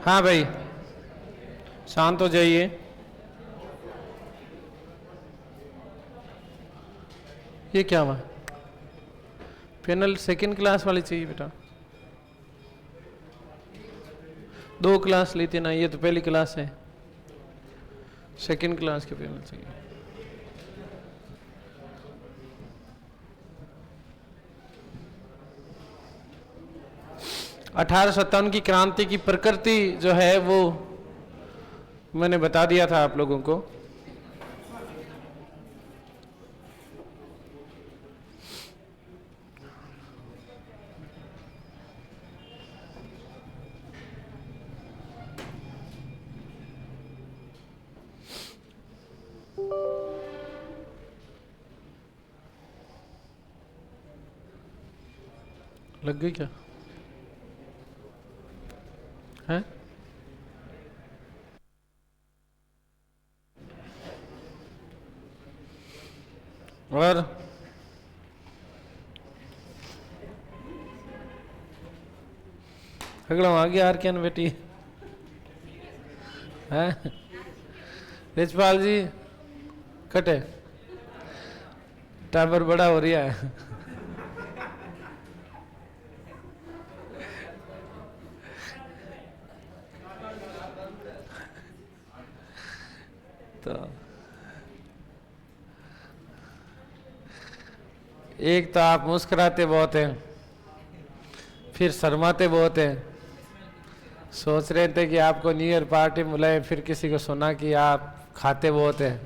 हाँ भाई, शांत हो जाइए। ये क्या हुआ? पैनल सेकंड क्लास वाली चाहिए बेटा। 2 क्लास ली थी ना, ये तो पहली क्लास है। सेकंड क्लास के पैनल चाहिए। अठारह की क्रांति की प्रकृति जो है वो मैंने बता दिया था आप लोगों को। लग गई क्या है? और अगला आ गया आर क्या बेटी है? रिचपाल जी कटे टावर बड़ा हो रहा है। तो एक तो आप मुस्कुराते बहुत हैं, फिर शर्माते बहुत हैं। सोच रहे थे कि आपको न्यू ईयर पार्टी बुलाए, फिर किसी को सुना कि आप खाते बहुत हैं।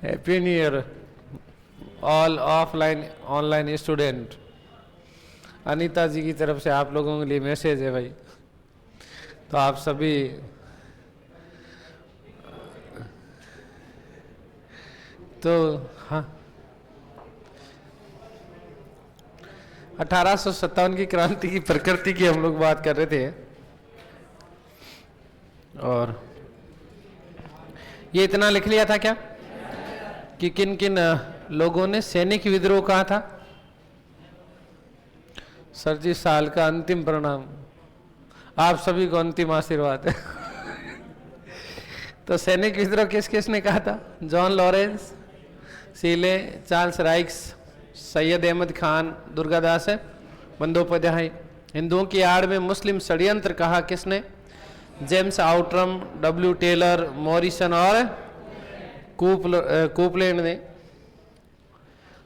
Happy new year all offline online student. Anita ji की तरफ से आप लोगों के लिए मैसेज है भाई। तो आप सभी तो हाँ, 1857 की क्रांति की प्रकृति की हम लोग बात कर रहे थे। और ये इतना लिख लिया था क्या कि किन किन लोगों ने सैनिक विद्रोह कहा था? सर जी, साल का अंतिम परिणाम, आप सभी को अंतिम आशीर्वाद है। तो सैनिक विद्रोह किस किसने कहा था? John Lawrence, Seeley, Charles Raikes, Syed Ahmad Khan, Durgadas Bandopadhyay. हिंदुओं की आड़ में मुस्लिम षड्यंत्र कहा किसने? James Outram, W Taylor, Morrison और कूपलैंड ने।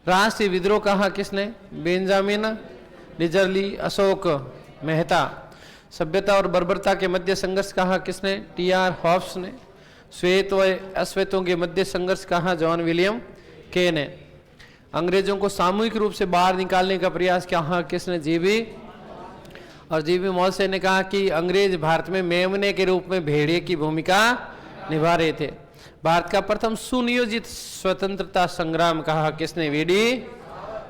राष्ट्रीय विद्रोह कहा किसने? Benjamin Disraeli, Ashok Mehta. सभ्यता और बर्बरता के मध्य संघर्ष कहा किसने? टी.आर. हॉब्स ने। श्वेत व अश्वेतों के मध्य संघर्ष कहा? जॉन विलियम के ने। अंग्रेजों को सामूहिक रूप से बाहर निकालने का प्रयास कहा किसने? जीबी। और जीबी मॉलसे ने कहा कि अंग्रेज भारत में मेमने के रूप में भेड़िए की भूमिका निभा रहे थे। भारत का प्रथम सुनियोजित स्वतंत्रता संग्राम कहा किसने? वीडी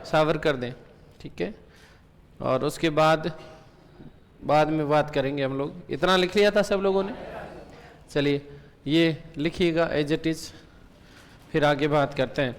सावरकर ने। ठीक है, और उसके बाद में बात करेंगे हम लोग। इतना लिख लिया था सब लोगों ने? चलिए ये लिखिएगा एज इट इज, फिर आगे बात करते हैं।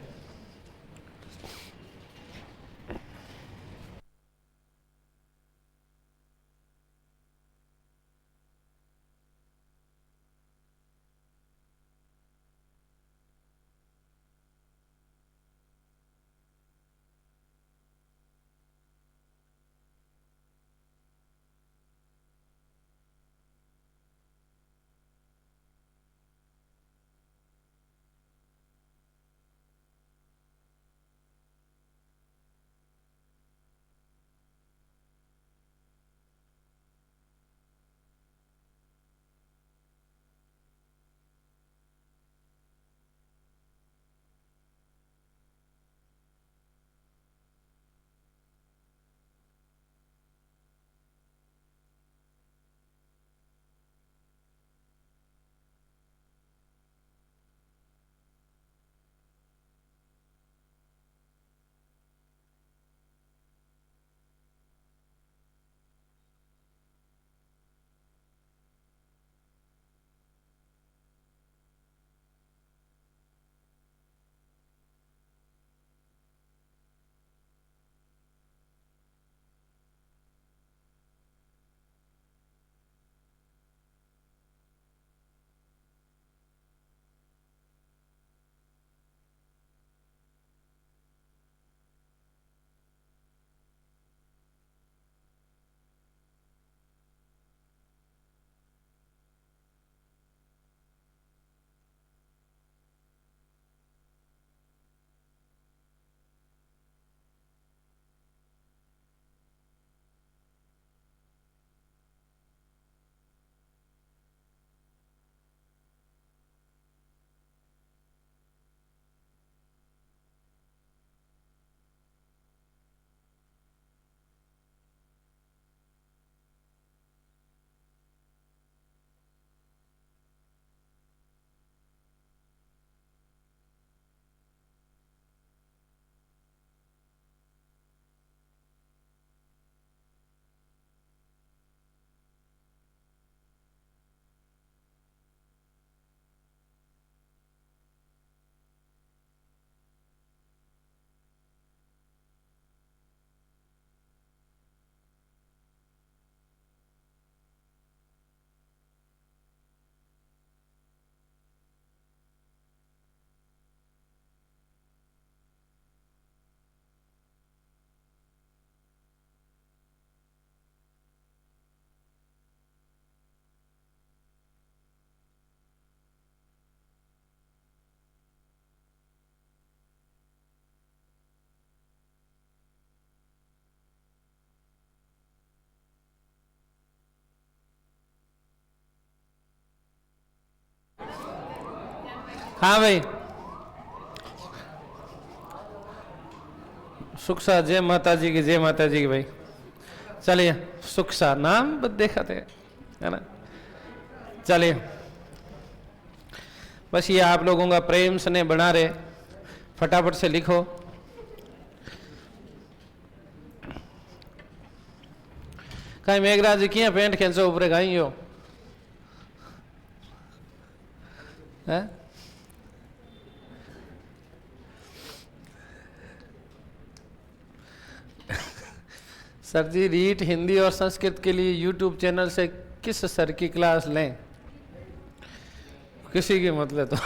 हाँ भाई, सुखसा, जय माता जी की, जय माता जी की भाई। चलिए, सुखसा नाम बस देखा थे, है ना। चलिए, बस ये आप लोगों का प्रेम स्नेह बना रहे, फटाफट से लिखो। कहीं मेघराज जी किया पेंट खेचो ऊपर गाई हो है? सर जी, रीट हिंदी और संस्कृत के लिए यूट्यूब चैनल से किस सर की क्लास लें? किसी की मतलब तो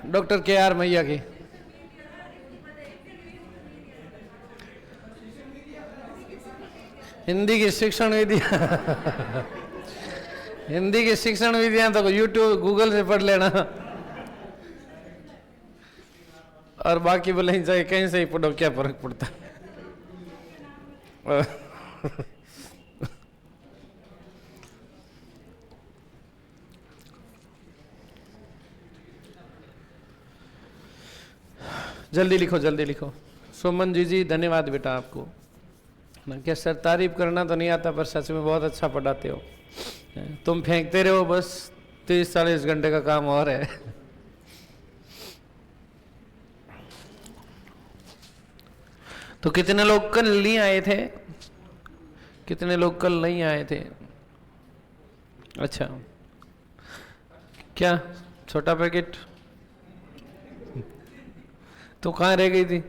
डॉक्टर KR मैया की। हिंदी की शिक्षण विधियां हिंदी की शिक्षण विधियां तो यूट्यूब गूगल से पढ़ लेना, और बाकी बोले चाहे कहीं से ही पढ़ो, क्या फर्क पड़ता है। जल्दी लिखो, जल्दी लिखो। सुमन जी धन्यवाद बेटा आपको। क्या सर, तारीफ करना तो नहीं आता पर सच में बहुत अच्छा पढ़ाते हो। तुम फेंकते रहो, बस 30-40 घंटे का काम और है। तो कितने लोग कल नहीं आए थे? कितने लोग कल नहीं आए थे? अच्छा, क्या छोटा पैकेट तो कहाँ रह गई थी?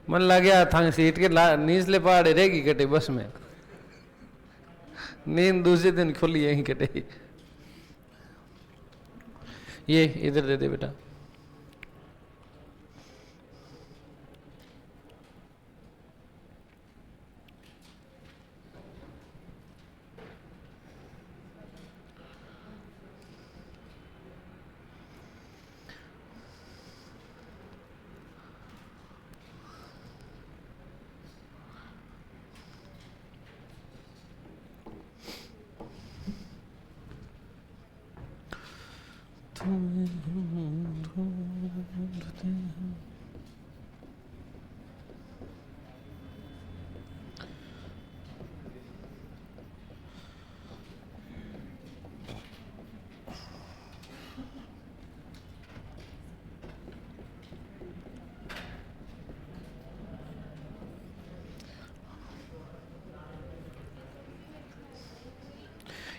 मन लग गया था सीट के नीचले पहाड़े रहेगी कटे बस में, नींद दूसरे दिन खुली यहीं कटे। ये इधर दे दे बेटा।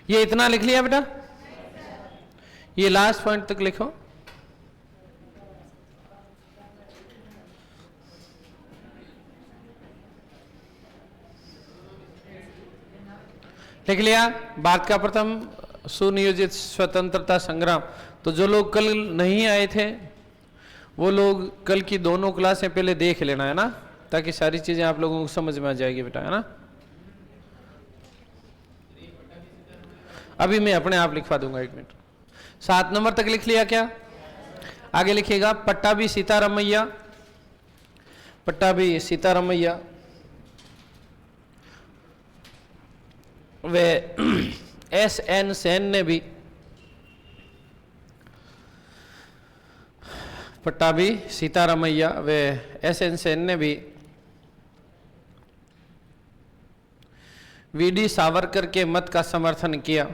ये इतना लिख लिया बेटा? ये लास्ट पॉइंट तक लिखो। लिख लिया? भारत का प्रथम सुनियोजित स्वतंत्रता संग्राम। तो जो लोग कल नहीं आए थे वो लोग कल की दोनों क्लासें पहले देख लेना, है ना, ताकि सारी चीजें आप लोगों को समझ में आ जाएगी बेटा, है ना। अभी मैं अपने आप लिखवा दूंगा, 1 मिनट। 7 नंबर तक लिख लिया क्या? आगे लिखिएगा, पट्टाभी सीतारामैया। पट्टाभी सीतारामैया वे SN सेन ने भी, पट्टाभी सीतारामैया वे SN सेन ने भी VD सावरकर के मत का समर्थन किया।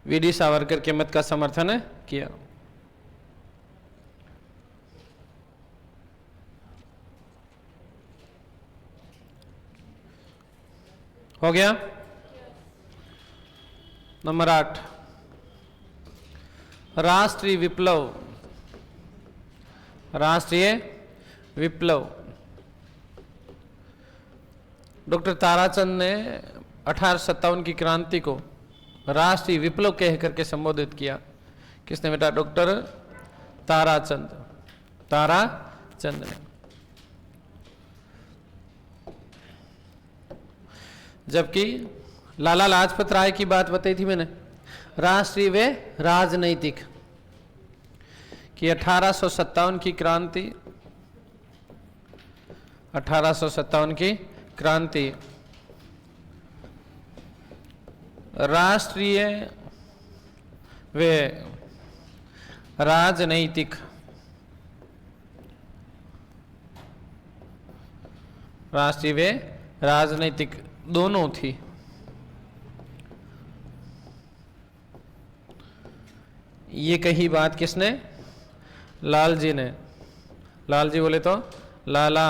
VD सावरकर के मत का समर्थन किया। हो गया? नंबर 8, राष्ट्रीय विप्लव। राष्ट्रीय विप्लव डॉक्टर ताराचंद ने 1857 की क्रांति को राष्ट्रीय विप्लव कह करके संबोधित किया। किसने बेटा? डॉक्टर ताराचंद। ताराचंद ने। जबकि लाला लाजपत राय की बात बताई थी मैंने, राष्ट्रीय व राजनैतिक। कि 1857 की क्रांति, 1857 की क्रांति राष्ट्रीय व राजनैतिक, राष्ट्रीय व राजनैतिक दोनों थी। ये कही बात किसने? लाल जी ने। लाल जी बोले तो लाला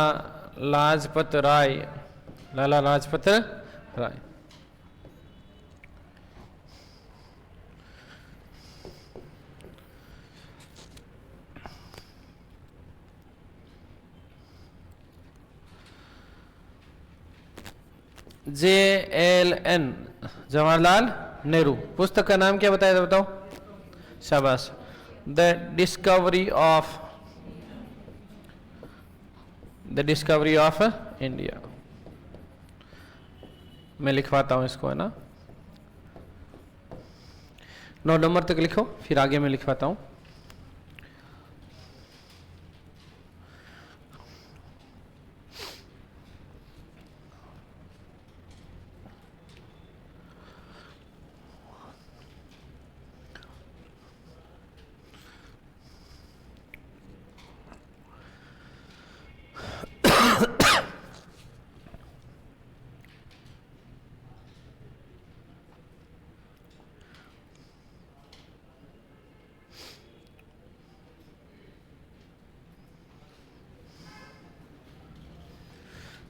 लाजपत राय, लाला लाजपत राय। JLN जवाहरलाल नेहरू। पुस्तक का नाम क्या बताया था, बताओ? शाबाश। The discovery of India. मैं लिखवाता हूं इसको, है ना? 9 नंबर तक लिखो, फिर आगे मैं लिखवाता हूं।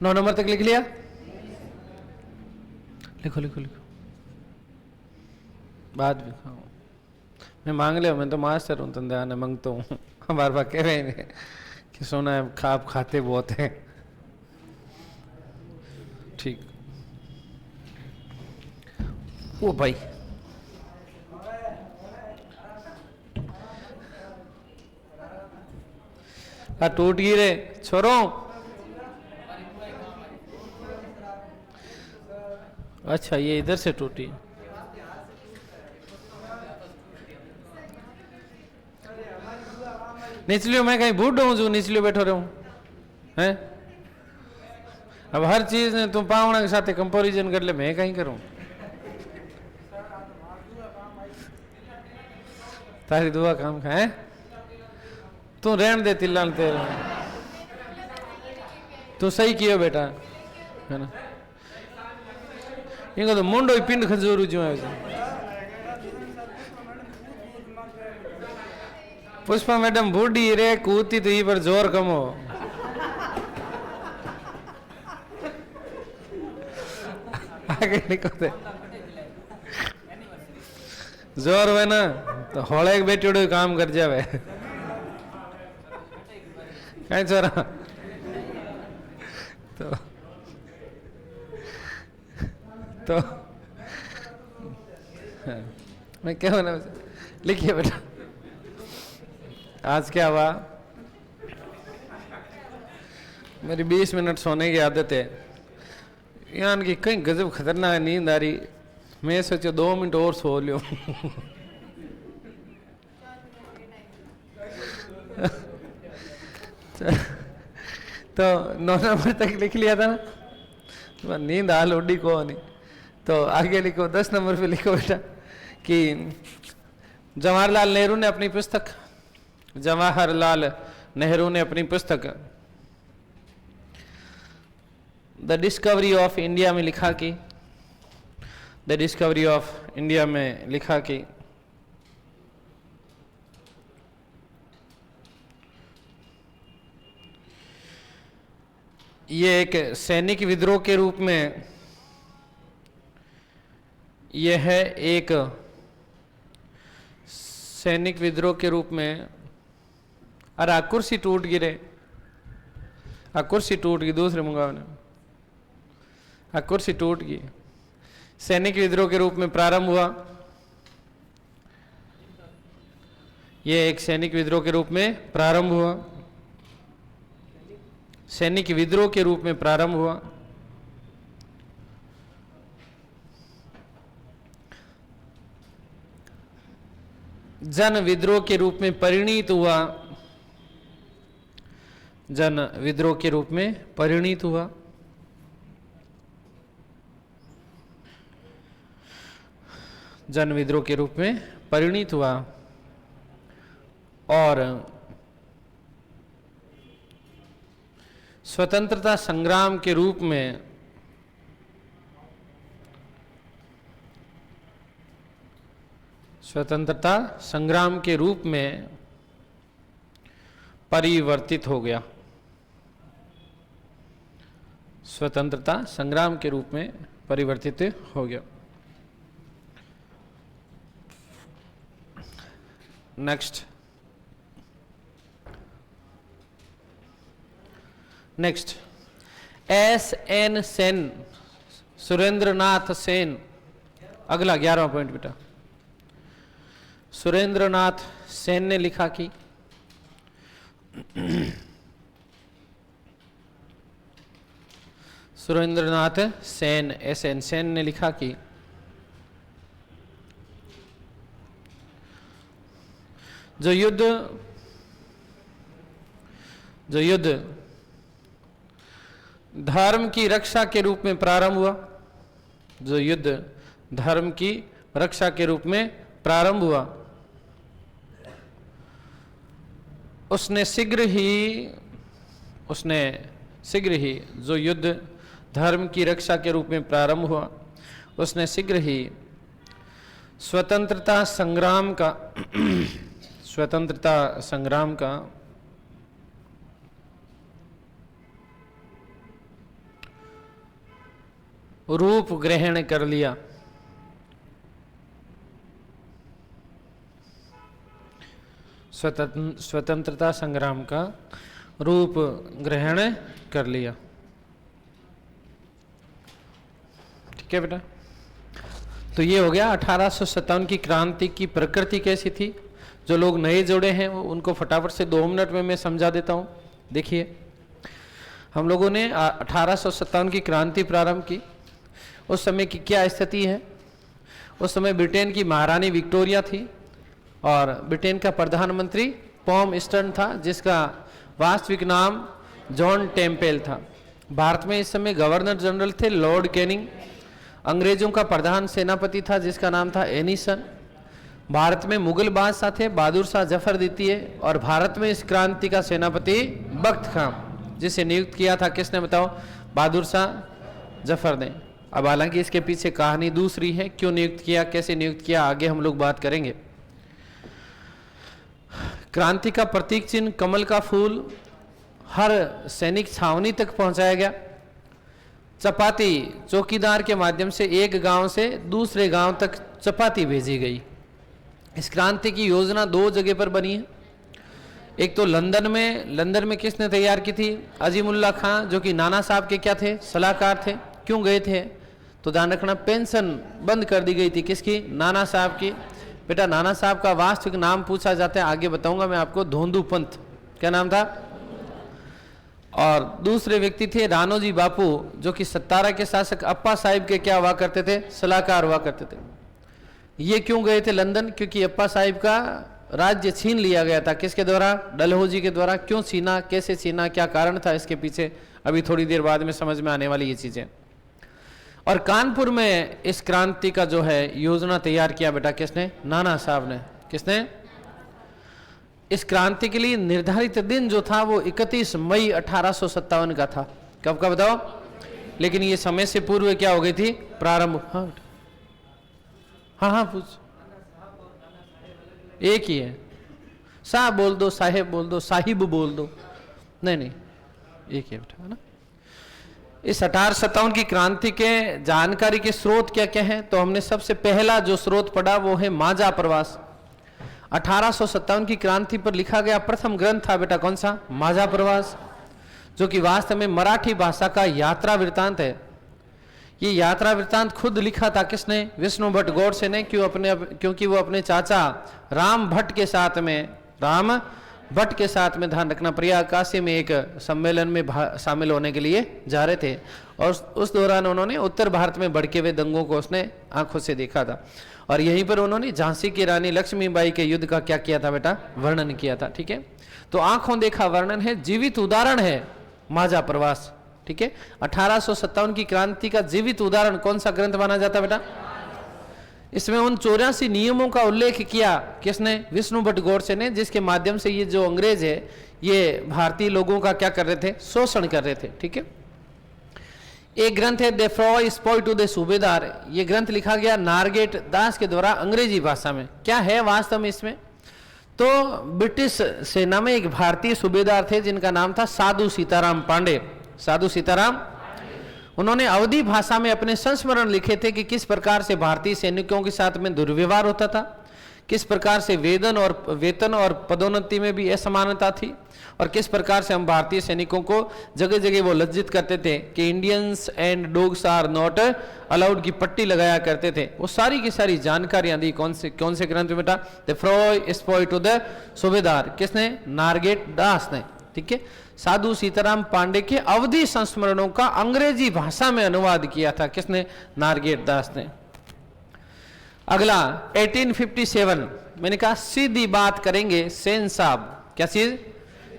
नौ नंबर तक लिख लिया? लिखो लिखो लिखो, बाद में खाओ। मैं मांग लिया, मैं तो मास्टर हूँ, तो ध्यान मांगता हूँ। बार बार कह रहे हैं कि सोना है, आप खाते बहुत हैं। ठीक। ओ भाई, टूट गई रे छोरो। अच्छा, ये इधर से टूटी। निचलियो मैं कहीं बूढ़ हूँ जो निचलियो बैठो रहूं हैं? अब हर चीज ने तुम पावना के साथ कंपेरिजन कर ले, मैं कहीं करूं? तारी दुआ काम का है। तू रहन दे तिल्लान तेरे, तू सही कियो बेटा, है ना? इनको तो मुंडो ही पिंड खजूर जो है। पुष्पा मैडम बूढ़ी रे, कूती तो ई पर जोर कम हो। आगे निकलते जोर हुए ना तो होले एक बेटी काम कर जावे। कहीं छोरा तो मैं क्या होना, लिखिए बेटा। आज क्या हुआ, मेरी 20 मिनट सोने की आदत है। यान की कहीं गजब खतरनाक नींद आ रही, मैं सोचा 2 मिनट और सो लियो। तो 9 नंबर तक लिख लिया था ना, नींद हाल उड़ी को नहीं। तो आगे लिखो, 10 नंबर पे लिखो बेटा कि जवाहरलाल नेहरू ने अपनी पुस्तक, जवाहरलाल नेहरू ने अपनी पुस्तक द डिस्कवरी ऑफ इंडिया में लिखा कि, द डिस्कवरी ऑफ इंडिया में लिखा कि ये एक सैनिक विद्रोह के रूप में, यह है एक सैनिक विद्रोह के रूप में। अरे कुर्सी टूट गिरे, कुर्सी टूट गई, दूसरे मुकाबले में कुर्सी टूट गई। सैनिक विद्रोह के रूप में प्रारंभ हुआ, यह एक सैनिक विद्रोह के रूप में प्रारंभ हुआ, सैनिक विद्रोह के रूप में प्रारंभ हुआ। जन विद्रोह के रूप में परिणित हुआ, जन विद्रोह के रूप में परिणित हुआ। जन विद्रोह के रूप में परिणित हुआ और स्वतंत्रता संग्राम के रूप में स्वतंत्रता संग्राम के रूप में परिवर्तित हो गया। स्वतंत्रता संग्राम के रूप में परिवर्तित हो गया। Next S.N. सेन, सुरेंद्रनाथ सेन। अगला 11वां पॉइंट बेटा। सुरेंद्रनाथ सेन ने लिखा कि सुरेंद्रनाथ सेन, S.N. सेन ने लिखा कि जो युद्ध धर्म की रक्षा के रूप में प्रारंभ हुआ, जो युद्ध धर्म की रक्षा के रूप में प्रारंभ हुआ, उसने शीघ्र ही जो युद्ध धर्म की रक्षा के रूप में प्रारंभ हुआ, उसने शीघ्र ही स्वतंत्रता संग्राम का रूप ग्रहण कर लिया। स्वतंत्रता संग्राम का रूप ग्रहण कर लिया। ठीक है बेटा। तो ये हो गया 1857 की क्रांति की प्रकृति कैसी थी। जो लोग नए जुड़े हैं उनको फटाफट से 2 मिनट में मैं समझा देता हूँ। देखिए, हम लोगों ने 1857 की क्रांति प्रारंभ की। उस समय की क्या स्थिति है? उस समय ब्रिटेन की महारानी विक्टोरिया थी और ब्रिटेन का प्रधानमंत्री पॉम स्टर्न था, जिसका वास्तविक नाम जॉन टेम्पल था। भारत में इस समय गवर्नर जनरल थे लॉर्ड कैनिंग। अंग्रेजों का प्रधान सेनापति था जिसका नाम था एनीसन। भारत में मुगल बादशाह थे बहादुर शाह जफर द्वितीय, और भारत में इस क्रांति का सेनापति बख्त खां, जिसे नियुक्त किया था किसने बताओ? बहादुर शाह जफर ने। अब हालांकि इसके पीछे कहानी दूसरी है, क्यों नियुक्त किया, कैसे नियुक्त किया, आगे हम लोग बात करेंगे। क्रांति का प्रतीक चिन्ह कमल का फूल हर सैनिक छावनी तक पहुंचाया गया। चपाती चौकीदार के माध्यम से एक गांव से दूसरे गांव तक चपाती भेजी गई। इस क्रांति की योजना 2 जगह पर बनी है। एक तो लंदन में किसने तैयार की थी? अजीमुल्ला खां, जो कि नाना साहब के क्या थे? सलाहकार थे। क्यों गए थे? तो ध्यान रखना, पेंशन बंद कर दी गई थी। किसकी? नाना साहब की। बेटा नाना साहब का वास्तविक नाम पूछा जाता है, आगे बताऊंगा मैं आपको, धोंदू पंत। क्या नाम था? और दूसरे व्यक्ति थे रानोजी बापू, जो कि 17 के शासक अप्पा साहिब के क्या हुआ करते थे? सलाहकार हुआ करते थे। ये क्यों गए थे लंदन? क्योंकि अप्पा साहिब का राज्य छीन लिया गया था। किसके द्वारा? डलहौजी के द्वारा। क्यों छीना, कैसे छीना, क्या कारण था इसके पीछे, अभी थोड़ी देर बाद में समझ में आने वाली ये चीजें। और कानपुर में इस क्रांति का जो है योजना तैयार किया बेटा किसने? नाना साहब ने। किसने? इस क्रांति के लिए निर्धारित दिन जो था वो 31 मई 1857 का था। कब का बताओ? लेकिन ये समय से पूर्व क्या हो गई थी? प्रारंभ। हाँ पूछ। एक ही है। साहब बोल दो, साहेब बोल दो, साहिब बोल दो, नहीं एक ही बेटा, है ना। इस 1857 की क्रांति के जानकारी के स्रोत क्या क्या हैं? तो हमने सबसे पहला जो स्रोत पढ़ा वो है माजा प्रवास। 1857 की क्रांति पर लिखा गया प्रथम ग्रंथ था बेटा कौन सा? माजा प्रवास, जो कि वास्तव में मराठी भाषा का यात्रा वृत्तांत है। ये यात्रा वृत्तांत खुद लिखा था किसने? विष्णु भट्ट गोडसे ने। क्योंकि वो अपने चाचा राम भट्ट के साथ में ध्यान रखना प्रयागकाशी में एक सम्मेलन में शामिल होने के लिए जा रहे थे, और उस दौरान उन्होंने उत्तर भारत में भड़के हुए दंगों को उसने आंखों से देखा था। और यहीं पर उन्होंने झांसी की रानी लक्ष्मीबाई के युद्ध का क्या किया था बेटा, वर्णन किया था। ठीक है, तो आंखों देखा वर्णन है, जीवित उदाहरण है माझा प्रवास। ठीक है, 1857 की क्रांति का जीवित उदाहरण कौन सा ग्रंथ माना जाता है बेटा? इसमें उन 84 नियमों का उल्लेख किया किसने? विष्णु भट्ट गोडसे ने, जिसके माध्यम से ये जो अंग्रेज है ये भारतीय लोगों का क्या कर रहे थे? शोषण कर रहे थे। ठीक है, एक ग्रंथ है द फ्रॉय स्पॉय टू द सूबेदार। ये ग्रंथ लिखा गया नारगेट दास के द्वारा अंग्रेजी भाषा में। क्या है वास्तव में इसमें? तो ब्रिटिश सेना में एक भारतीय सूबेदार थे जिनका नाम था साधु सीताराम पांडे। साधु सीताराम, उन्होंने अवधी भाषा में अपने संस्मरण लिखे थे कि किस प्रकार से भारतीय सैनिकों के साथ में दुर्व्यवहार होता था, किस प्रकार से वेतन और पदोन्नति में भी असमानता थी, और किस प्रकार से हम भारतीय सैनिकों को जगह जगह वो लज्जित करते थे कि Indians and dogs are not allowed की पट्टी लगाया करते थे। वो सारी की सारी जानकारियां दी कौन से ग्रंथ में बेटा? द फ्रॉय स्पॉय टू द सूबेदार। किसने? नारगेट दास ने। ठीक है, साधु सीताराम पांडे के अवधि संस्मरणों का अंग्रेजी भाषा में अनुवाद किया था किसने? नारगेट दास ने। अगला 1857, मैंने कहा सीधी बात करेंगे सेन साहब। क्या चीज?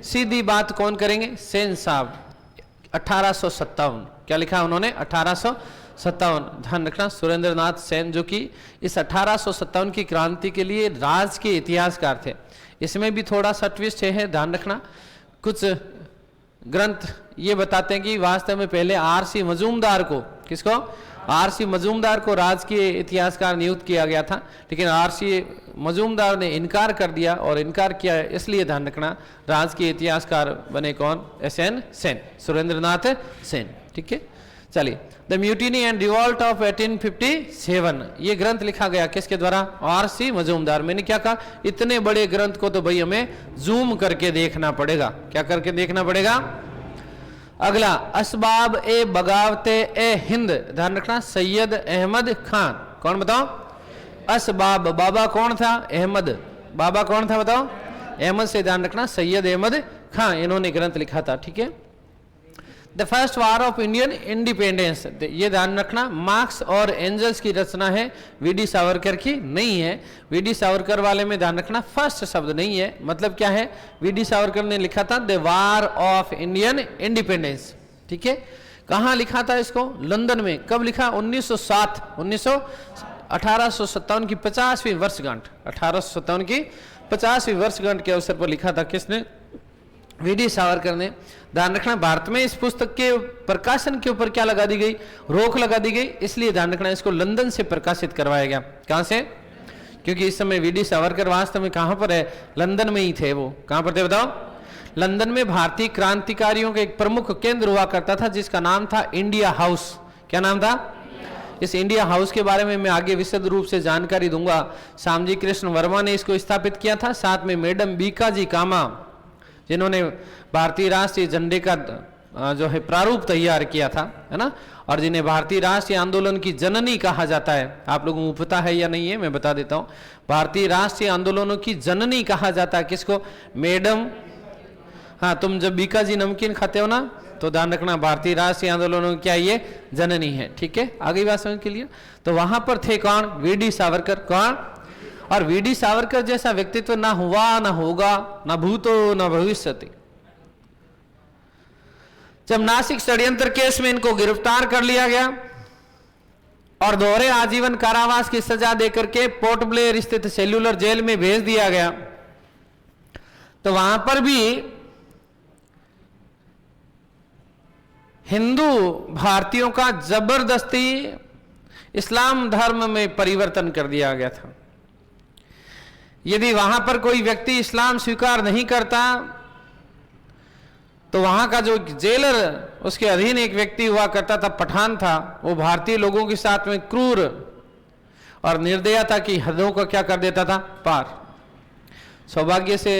सीधी बात कौन करेंगे? सेन साहब। 1857 क्या लिखा उन्होंने? 1857। ध्यान रखना, सुरेंद्र नाथ सेन जो कि इस 1857 की क्रांति के लिए राज के इतिहासकार थे। इसमें भी थोड़ा सा ट्विस्ट है, ध्यान रखना। कुछ ग्रंथ ये बताते हैं कि वास्तव में पहले आरसी मजूमदार को, किसको? आरसी मजूमदार को राजकीय इतिहासकार नियुक्त किया गया था, लेकिन आरसी मजूमदार ने इनकार कर दिया, और इनकार किया इसलिए ध्यान रखना राजकीय इतिहासकार बने कौन? एसएन सेन, सुरेंद्रनाथ सेन। ठीक है, चलिए। The mutiny and revolt of 1857, ये ग्रंथ लिखा गया किसके द्वारा? आरसी मजूमदार। मैंने क्या कहा? इतने बड़े ग्रंथ को तो भाई हमें जूम करके देखना पड़ेगा। क्या करके देखना पड़ेगा? अगला असबाब ए बगावते ए हिंद। ध्यान रखना, सैयद अहमद खान। कौन बताओ? असबाब, बाबा कौन था? अहमद। बाबा कौन था बताओ? अहमद से ध्यान रखना, सैयद अहमद खान, इन्होंने ग्रंथ लिखा था। ठीक है, the first war of Indian independence, ये ध्यान रखना मार्क्स और एंजल्स की रचना है, वीडी सावरकर की नहीं है। वीडी सावरकर वाले में ध्यान रखना फर्स्ट शब्द नहीं है। मतलब क्या है? वीडी सावरकर ने लिखा था the war of Indian independence. ठीक है, कहाँ लिखा था इसको? लंदन में। कब लिखा? 1907 1857 की 50वीं वर्षगांठ, 1857 की 50वीं वर्षगांठ के अवसर पर लिखा था। किसने? वीडी सावरकर ने। ध्यान रखना, भारत में इस पुस्तक के प्रकाशन के ऊपर क्या लगा दी गई? रोक लगा दी गई। इसलिए ध्यान रखना, इसको लंदन से प्रकाशित करवाया गया। कहां से? क्योंकि इस समय वीडी सावरकर वास्तव में कहां पर है? लंदन में ही थे। वो कहां पर थे बताओ? लंदन में भारतीय क्रांतिकारियों का एक प्रमुख केंद्र हुआ करता था जिसका नाम था इंडिया हाउस। क्या नाम था? इस इंडिया हाउस के बारे में मैं आगे विशद रूप से जानकारी दूंगा। श्यामजी कृष्ण वर्मा ने इसको स्थापित किया था, साथ में मैडम बीकाजी कामा जिन्होंने भारतीय राष्ट्रीय झंडे का जो है प्रारूप तैयार किया था, है ना, और जिन्हें भारतीय राष्ट्रीय आंदोलन की जननी कहा जाता है। आप लोगों को पता है या नहीं है, मैं बता देता हूं। भारतीय राष्ट्रीय आंदोलनों की जननी कहा जाता है किसको? मैडम। हाँ, तुम जब बीकाजी नमकीन खाते हो ना तो ध्यान रखना भारतीय राष्ट्रीय आंदोलनों की क्या ये जननी है। ठीक है, आगे बात समझ के लिए। तो वहां पर थे कौन? वीडी सावरकर। कौन? और वीडी सावरकर जैसा व्यक्तित्व ना हुआ, ना होगा, ना भूतो ना भविष्यति। जब नासिक षड्यंत्र केस में इनको गिरफ्तार कर लिया गया और दोहरे आजीवन कारावास की सजा देकर के पोर्ट ब्लेयर स्थित सेल्यूलर जेल में भेज दिया गया, तो वहां पर भी हिंदू भारतीयों का जबरदस्ती इस्लाम धर्म में परिवर्तन कर दिया गया था। यदि वहां पर कोई व्यक्ति इस्लाम स्वीकार नहीं करता तो वहां का जो जेलर, उसके अधीन एक व्यक्ति हुआ करता था, पठान था, वो भारतीय लोगों के साथ में क्रूर और निर्दयता की हदों का क्या कर देता था? पार। सौभाग्य से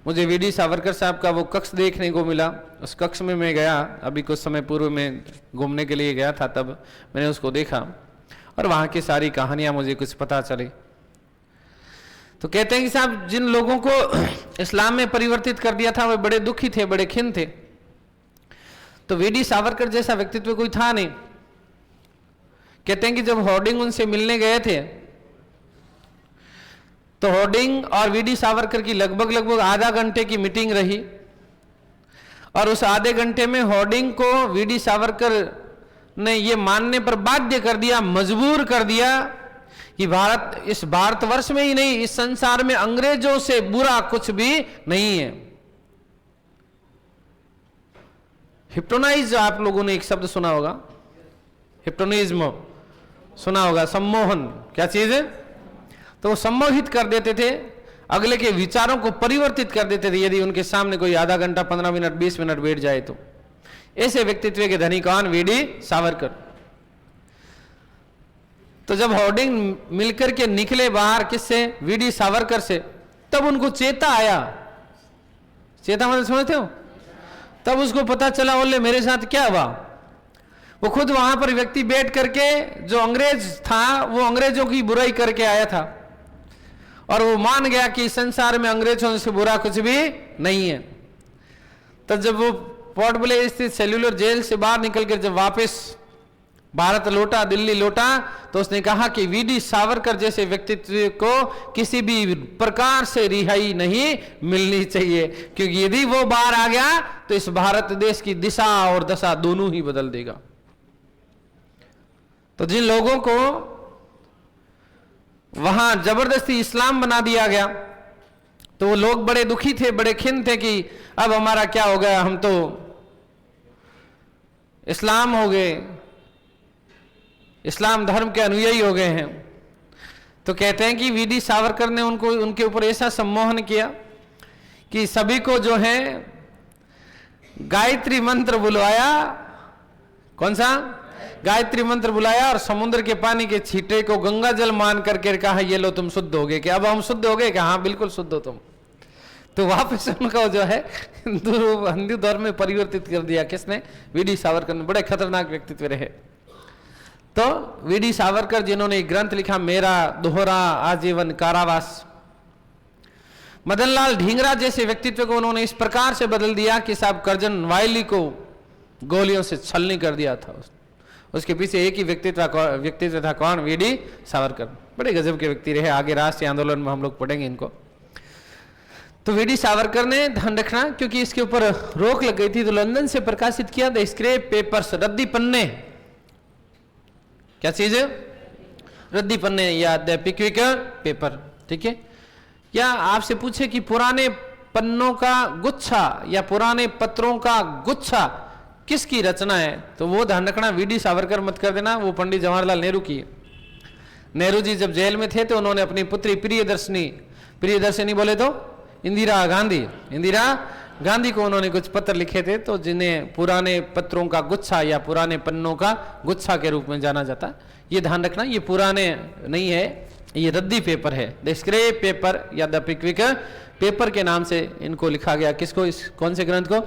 मुझे वीडी सावरकर साहब का वो कक्ष देखने को मिला। उस कक्ष में मैं गया, अभी कुछ समय पूर्व में घूमने के लिए गया था, तब मैंने उसको देखा और वहां की सारी कहानियां मुझे कुछ पता चली। तो कहते हैं कि साहब जिन लोगों को इस्लाम में परिवर्तित कर दिया था वे बड़े दुखी थे, बड़े खिन्न थे। तो वीडी सावरकर जैसा व्यक्तित्व कोई था नहीं। कहते हैं कि जब हॉर्डिंग उनसे मिलने गए थे तो हॉर्डिंग और वीडी सावरकर की लगभग आधा घंटे की मीटिंग रही, और उस आधे घंटे में हॉर्डिंग को वीडी सावरकर ने यह मानने पर बाध्य कर दिया, मजबूर कर दिया कि भारत, इस भारतवर्ष में ही नहीं, इस संसार में अंग्रेजों से बुरा कुछ भी नहीं है। हिप्नोटाइज, आप लोगों ने एक शब्द सुना होगा, हिप्नोटिज्म सुना होगा, सम्मोहन, क्या चीज है? तो वो सम्मोहित कर देते थे, अगले के विचारों को परिवर्तित कर देते थे यदि उनके सामने कोई आधा घंटा 15 मिनट 20 मिनट बैठ जाए तो। ऐसे व्यक्तित्व के धनी कौन? वीडी सावरकर। तो जब हॉर्डिंग मिलकर के निकले बाहर, किससे? वीडी सावरकर से, तब उनको चेता आया। चेता मतलब समझते हो? तब उसको पता चला, बोले मेरे साथ क्या हुआ। वो खुद वहां पर व्यक्ति बैठ करके, जो अंग्रेज था वो अंग्रेजों की बुराई करके आया था, और वो मान गया कि संसार में अंग्रेजों से बुरा कुछ भी नहीं है। तब जब वो पोर्ट ब्लेयर स्थित सेल्यूलर जेल से बाहर निकलकर जब वापस भारत लौटा, दिल्ली लौटा, तो उसने कहा कि वीडी सावरकर जैसे व्यक्तित्व को किसी भी प्रकार से रिहाई नहीं मिलनी चाहिए, क्योंकि यदि वो बाहर आ गया तो इस भारत देश की दिशा और दशा दोनों ही बदल देगा। तो जिन लोगों को वहां जबरदस्ती इस्लाम बना दिया गया, तो वो लोग बड़े दुखी थे, बड़े खिन्न थे कि अब हमारा क्या हो गया, हम तो इस्लाम हो गए, इस्लाम धर्म के अनुयायी हो गए हैं। तो कहते हैं कि वीडी सावरकर ने उनको, उनके ऊपर ऐसा सम्मोहन किया कि सभी को जो है गायत्री मंत्र बुलवाया। कौन सा? गायत्री मंत्र बुलाया, और समुद्र के पानी के छींटे को गंगा जल मान करके कहा, ये लो तुम शुद्ध हो गए। कि अब हम शुद्ध हो गए? कि हाँ बिल्कुल शुद्ध हो तुम। तो वापस उनको जो है हिंदू धर्म में परिवर्तित कर दिया। किसने? वीडी सावरकर ने। बड़े खतरनाक व्यक्तित्व रहे। तो वीडी सावरकर जिन्होंने एक ग्रंथ लिखा, मेरा दोहरा आजीवन कारावास। मदनलाल ढींगरा जैसे व्यक्तित्व को उन्होंने इस प्रकार से बदल दिया कि साहब कर्जन वायली को गोलियों से छलनी कर दिया था। उसके पीछे एक ही व्यक्तित्व था, कौन? वीडी सावरकर। बड़े गजब के व्यक्ति रहे। आगे राष्ट्रीय आंदोलन में हम लोग पढ़ेंगे इनको। तो वीडी सावरकर ने, ध्यान रखना क्योंकि इसके ऊपर रोक लग गई थी, तो लंदन से प्रकाशित किया द स्क्रैप पेपर्स, रद्दी पन्ने। क्या चीज है? रद्दी पन्ने या द पिकविक पेपर। ठीक है। या आपसे पूछे कि पुराने पन्नों का गुच्छा या पुराने पत्रों का गुच्छा किसकी रचना है, तो वो ध्यान रखना वीडी सावरकर मत कर देना, वो पंडित जवाहरलाल नेहरू की। नेहरू जी जब जेल में थे तो उन्होंने अपनी पुत्री प्रियदर्शनी बोले तो इंदिरा गांधी को उन्होंने कुछ पत्र लिखे थे, तो जिन्हें पुराने पत्रों का गुच्छा या पुराने पन्नों का गुच्छा के रूप में जाना जाता। ये ध्यान रखना, ये पुराने नहीं है, ये रद्दी पेपर है। द स्क्रैप पेपर या द पिकविक पेपर के नाम से इनको लिखा गया। किसको? इस कौन से ग्रंथ को?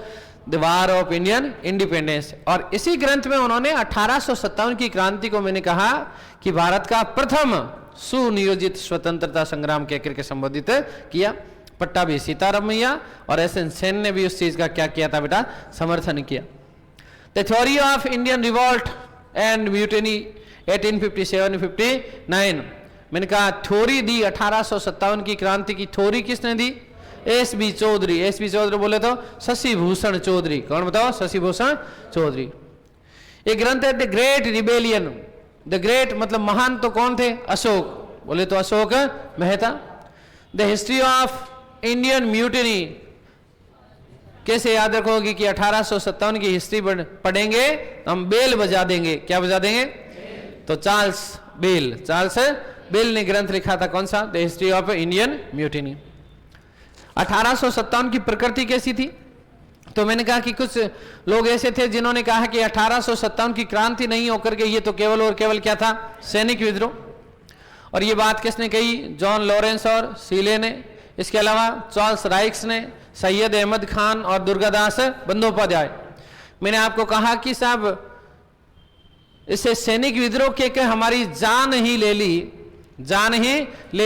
The war of Indian independence. और इसी ग्रंथ में उन्होंने 1857 की क्रांति को, मैंने कहा कि भारत का प्रथम सुनियोजित स्वतंत्रता संग्राम कहकर के संबोधित किया। पट्टाभी सीतारमैया और एस.एन. सेन ने भी उस चीज का क्या किया था बेटा? समर्थन किया। The theory of Indian revolt and mutiny 1857-59। मैंने कहा थ्योरी दी 1857 की क्रांति की थ्योरी किसने दी? एस.बी. चौधरी। एस.बी. चौधरी बोले तो शशि भूषण चौधरी। कौन बताओ? शशि भूषण चौधरी। एक ग्रंथ है the great rebellion. The great मतलब महान, तो कौन थे? अशोक। बोले तो Ashok Mehta. The history of Indian mutiny. कैसे याद रखोगे कि 1857 की हिस्ट्री पढ़ेंगे तो हम बेल बजा देंगे। क्या बजा देंगे? तो चार्ल्स बेल ने ग्रंथ लिखा था। कौन सा? The history of Indian mutiny. 1857 की प्रकृति कैसी थी? तो मैंने कहा कि कुछ लोग ऐसे थे जिन्होंने कहा कि 1857 की क्रांति नहीं होकर के ये तो केवल और केवल क्या था? सैनिक विद्रोह। और ये बात किसने कही? जॉन लॉरेंस और सीले ने। इसके अलावा चार्ल्स राइक्स ने, सैयद अहमद खान और दुर्गादास बंदोपाध्याय। मैंने आपको कहा कि साहब इसे सैनिक विद्रोह के हमारी जान ही ले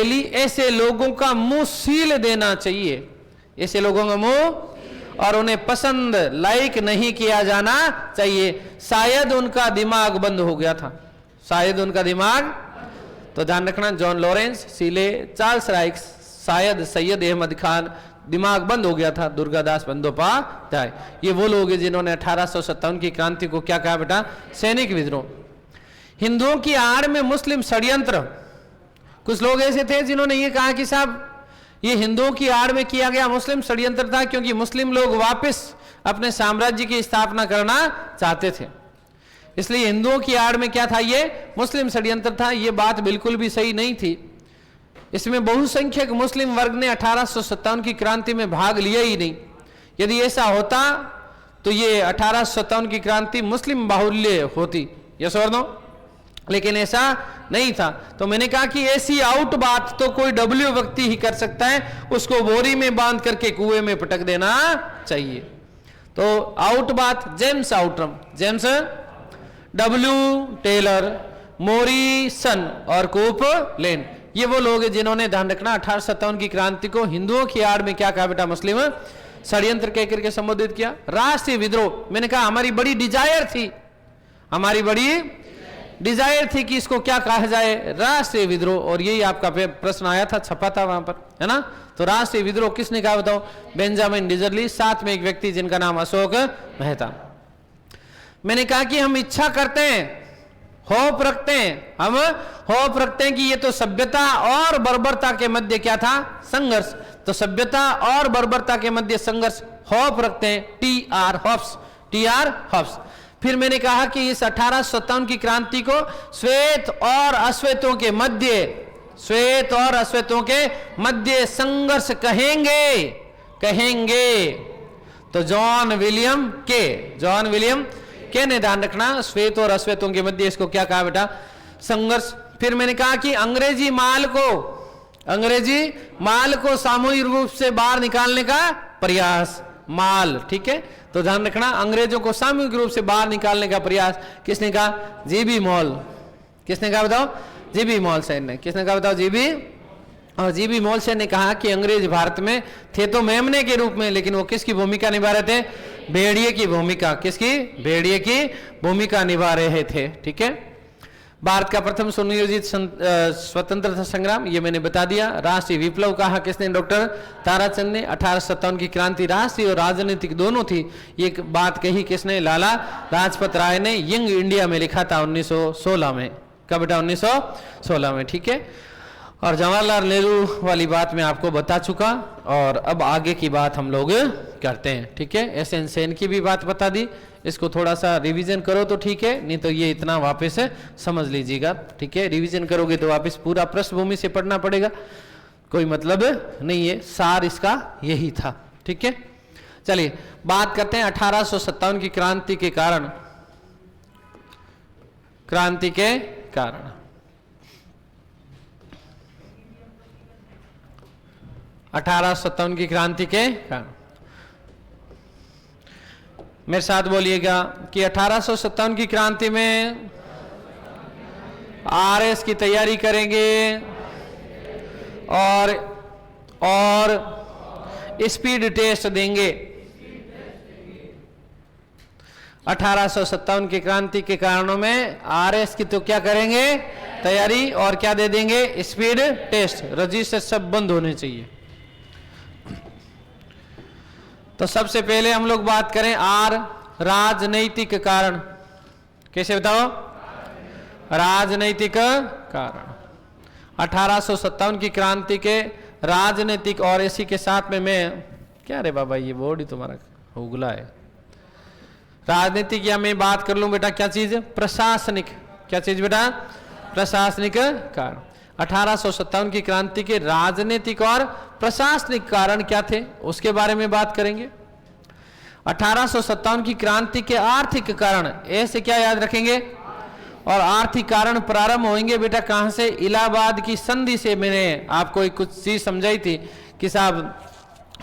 ली। ऐसे लोगों का मुंह सील देना चाहिए। ऐसे लोगों का मुंह, और उन्हें पसंद लाइक नहीं किया जाना चाहिए। शायद उनका दिमाग बंद हो गया था, शायद उनका दिमाग। तो ध्यान रखना, जॉन लॉरेंस, सीले, चार्ल्स राइक्स, शायद सैयद अहमद खान, दिमाग बंद हो गया था दुर्गादास बंदोपाध्याय। ये वो लोग हैं जिन्होंने 1857 की क्रांति को क्या कहा बेटा? सैनिक विद्रोह। हिंदुओं की आड़ में मुस्लिम षड्यंत्र। कुछ लोग ऐसे थे जिन्होंने ये कहा कि साहब ये हिंदुओं की आड़ में किया गया मुस्लिम षड्यंत्र था, क्योंकि मुस्लिम लोग वापस अपने साम्राज्य की स्थापना करना चाहते थे, इसलिए हिंदुओं की आड़ में क्या था? ये मुस्लिम षड्यंत्र था। ये बात बिल्कुल भी सही नहीं थी। इसमें बहुसंख्यक मुस्लिम वर्ग ने 1857 की क्रांति में भाग लिया ही नहीं। यदि ऐसा होता तो ये 1857 की क्रांति मुस्लिम बाहुल्य होती, यस और नो? लेकिन ऐसा नहीं था। तो मैंने कहा कि ऐसी आउट बात तो कोई डब्ल्यू व्यक्ति ही कर सकता है, उसको बोरी में बांध करके कुएं में पटक देना चाहिए। तो आउट बात James Outram, James W Taylor, Morrison और कूप लेन, ये वो लोग हैं जिन्होंने, ध्यान रखना, 1857 की क्रांति को हिंदुओं की आड़ में क्या कहा बेटा? मुस्लिम षड्यंत्र कहकर के संबोधित किया। राष्ट्रीय विद्रोह, मैंने कहा हमारी बड़ी डिजायर थी, हमारी बड़ी डिजायर थी कि इसको क्या कहा जाए? राष्ट्रीय विद्रोह। और यही आपका प्रश्न आया था, छपा था वहां पर, है ना? तो राष्ट्रीय विद्रोह किसने कहा बताओ? बेंजामिन डिजरली, साथ में एक व्यक्ति जिनका नाम अशोक मेहता। मैंने कहा कि हम इच्छा करते हैं, होप रखते हैं, हम होप रखते हैं कि ये तो सभ्यता और बर्बरता के मध्य क्या था? संघर्ष। तो सभ्यता और बर्बरता के मध्य संघर्ष, होप रखते हैं, टी.आर. Hobbs, TR. हॉब्स। फिर मैंने कहा कि इस 1857 की क्रांति को श्वेत और अश्वेतों के मध्य, श्वेत और अश्वेतों के मध्य संघर्ष कहेंगे, कहेंगे। तो जॉन विलियम के ने, ध्यान रखना, श्वेत और अश्वेतों के मध्य इसको क्या कहा बेटा? संघर्ष। फिर मैंने कहा कि अंग्रेजी माल को सामूहिक रूप से बाहर निकालने का प्रयास, माल, ठीक है? तो ध्यान रखना, अंग्रेजों को सामूहिक रूप से बाहर निकालने का प्रयास किसने कहा? GB mall. किसने कहा बताओ? जीबी मॉल सेन ने। किसने कहा बताओ? जीबी मॉल सेन ने कहा कि अंग्रेज भारत में थे तो मेमने के रूप में, लेकिन वो किसकी भूमिका निभा रहे थे? भेड़िए की भूमिका। किसकी? भेड़िए की भूमिका निभा रहे थे, ठीक है? भारत का प्रथम सुनियोजित स्वतंत्रता संग्राम, ये मैंने बता दिया। राष्ट्रीय विप्लव कहा किसने? डॉक्टर ताराचंद ने। 1857 की क्रांति राष्ट्रीय और राजनीतिक दोनों थी, ये बात कही किसने? लाला लाजपत राय ने। यंग इंडिया में लिखा था 1916 में। कब बेटा? 1916 में, ठीक है? और जवाहरलाल नेहरू वाली बात मैं आपको बता चुका, और अब आगे की बात हम लोग करते हैं, ठीक है? एसएन सेन की भी बात बता दी, इसको थोड़ा सा रिवीजन करो तो ठीक है, नहीं तो ये इतना वापस समझ लीजिएगा, ठीक है? रिवीजन करोगे तो वापस पूरा पृष्ठभूमि से पढ़ना पड़ेगा, कोई मतलब नहीं है, सार इसका यही था, ठीक है? चलिए बात करते हैं 1857 की क्रांति के कारण। 1857 की क्रांति के कारण मेरे साथ बोलिएगा कि 1857 की क्रांति में आरएस की तैयारी करेंगे और स्पीड टेस्ट देंगे। 1857 की क्रांति के कारणों में आरएस की तो क्या करेंगे? तैयारी, और क्या दे देंगे? Speed test. रजिस्टर सब बंद होने चाहिए। तो सबसे पहले हम लोग बात करें राजनैतिक कारण। कैसे बताओ? राजनैतिक कारण। 1857 की क्रांति के राजनीतिक, और इसी के साथ में मैं क्या रे बाबा ये बोर्ड ही तुम्हारा उगला है। राजनीतिक या मैं बात कर लूं बेटा क्या चीज? प्रशासनिक। क्या चीज बेटा? प्रशासनिक कारण। 1857 की क्रांति के राजनीतिक और प्रशासनिक कारण क्या थे उसके बारे में बात करेंगे। 1857 की क्रांति के आर्थिक कारण, ऐसे क्या याद रखेंगे? और आर्थिक कारण प्रारंभ होंगे बेटा कहां से? इलाहाबाद की संधि से। मैंने आपको एक कुछ चीज समझाई थी कि साहब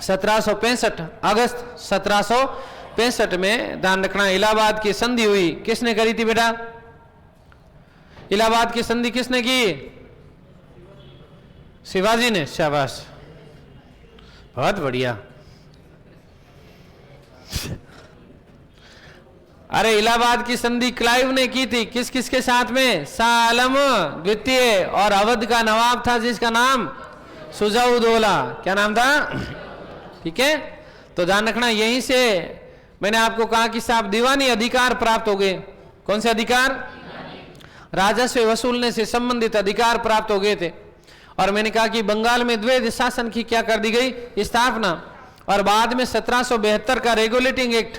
1765 अगस्त 1765 में, ध्यान रखना, इलाहाबाद की संधि हुई। किसने करी थी बेटा? इलाहाबाद की संधि किसने की? शिवाजी ने। शाबाश, बहुत बढ़िया। अरे इलाहाबाद की संधि क्लाइव ने की थी, किस किस के साथ में? शाह आलम द्वितीय और अवध का नवाब था जिसका नाम सुजाउद्दौला, क्या नाम था? ठीक है, तो ध्यान रखना। यहीं से मैंने आपको कहा कि साहब दीवानी अधिकार प्राप्त हो गए। कौन से अधिकार? राजस्व वसूलने से संबंधित अधिकार प्राप्त हो गए थे। और मैंने कहा कि बंगाल में द्वैध शासन की क्या कर दी गई? स्थापना। और बाद में 1772 का रेगुलेटिंग एक्ट,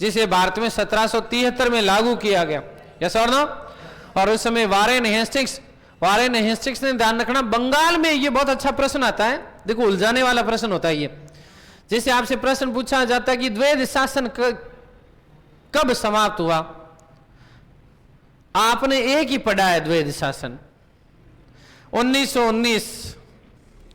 जिसे भारत में 1773 में लागू किया गया, यस और नो? और उस समय वारेन हेस्टिंग्स ने, ध्यान रखना बंगाल में, ये बहुत अच्छा प्रश्न आता है, देखो उलझाने वाला प्रश्न होता है ये। जैसे आपसे प्रश्न पूछा जाता है कि द्वैध शासन कब समाप्त हुआ, आपने एक ही पढ़ा है द्वैध शासन 1919,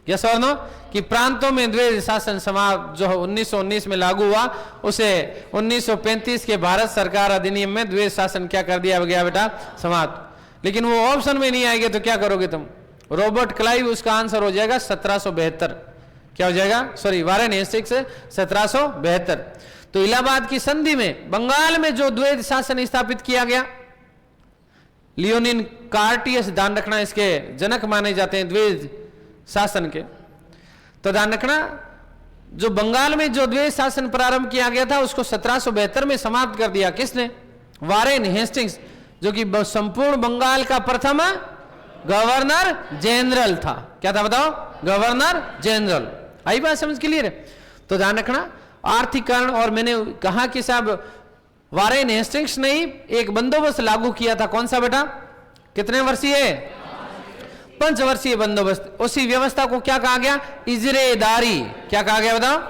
यस और नो? कि प्रांतों में द्वैध शासन समाप्त जो 1919 में लागू हुआ, उसे 1935 के भारत सरकार अधिनियम में द्वैध शासन क्या कर दिया गया बेटा? समाप्त। लेकिन वो ऑप्शन में नहीं आएंगे तो क्या करोगे तुम? रॉबर्ट क्लाइव, उसका आंसर हो जाएगा 1772। क्या हो जाएगा? Sorry, Warren Hastings 1772। तो इलाहाबाद की संधि में बंगाल में जो द्वैध शासन स्थापित किया गया, लियोनिन कार्टियस, ध्यान रखना, इसके जनक माने जाते हैं द्वैध शासन के। तो ध्यान रखना, जो बंगाल में जो द्वैध शासन प्रारंभ किया गया था उसको 1772 में समाप्त कर दिया। किसने? वारेन हेस्टिंग्स, जो कि संपूर्ण बंगाल का प्रथम गवर्नर जनरल था। क्या था बताओ? Governor general. आई बात समझ क्लियर है? तो ध्यान रखना, आर्थिक कारण, और मैंने कहा कि साहब वारेन हेस्टिंग्स ने एक बंदोबस्त लागू किया था। कौन सा बेटा? कितने वर्षीय? 5 वर्षीय बंदोबस्त। उसी व्यवस्था को क्या कहा गया? इजरेदारी। क्या कहा गया बताओ?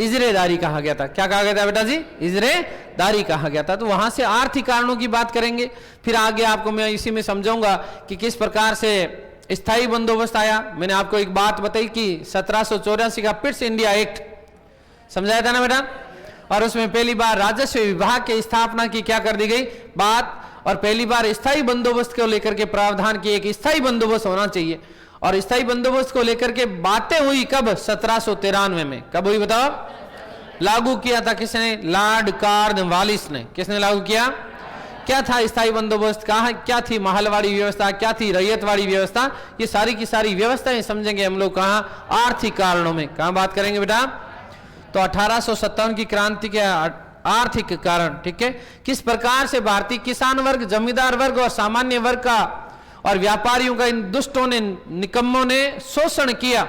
इजरेदारी कहा गया था। क्या कहा गया था बेटा जी? इजरेदारी कहा गया था। तो वहां से आर्थिक कारणों की बात करेंगे, फिर आगे आपको मैं इसी में समझाऊंगा कि किस प्रकार से स्थायी बंदोबस्त आया। मैंने आपको एक बात बताई कि 1784 का पिट्स इंडिया एक्ट समझाया था ना बेटा, और उसमें पहली बार राजस्व विभाग की स्थापना की क्या कर दी गई बात, और पहली बार स्थायी बंदोबस्त को लेकर के प्रावधान की, एक स्थायी बंदोबस्त होना चाहिए। और स्थायी बंदोबस्त को लेकर के बातें हुई कब? 1793 में। कब हुई बताओ? लागू किया था किसने? लॉर्ड कॉर्नवालिस ने। किसने लागू किया? क्या था स्थायी बंदोबस्त? कहा क्या थी? महलवाड़ी व्यवस्था, क्या थी रैयतवाड़ी व्यवस्था? ये सारी की सारी व्यवस्थाएं समझेंगे हम लोग कहाँ? आर्थिक कारणों में। कहां बात करेंगे बेटा? तो 1857 की क्रांति के आर्थिक कारण, ठीक है, किस प्रकार से भारतीय किसान वर्ग, जमींदार वर्ग और सामान्य वर्ग का और व्यापारियों का इन दुष्टों ने, निकम्मों ने शोषण किया।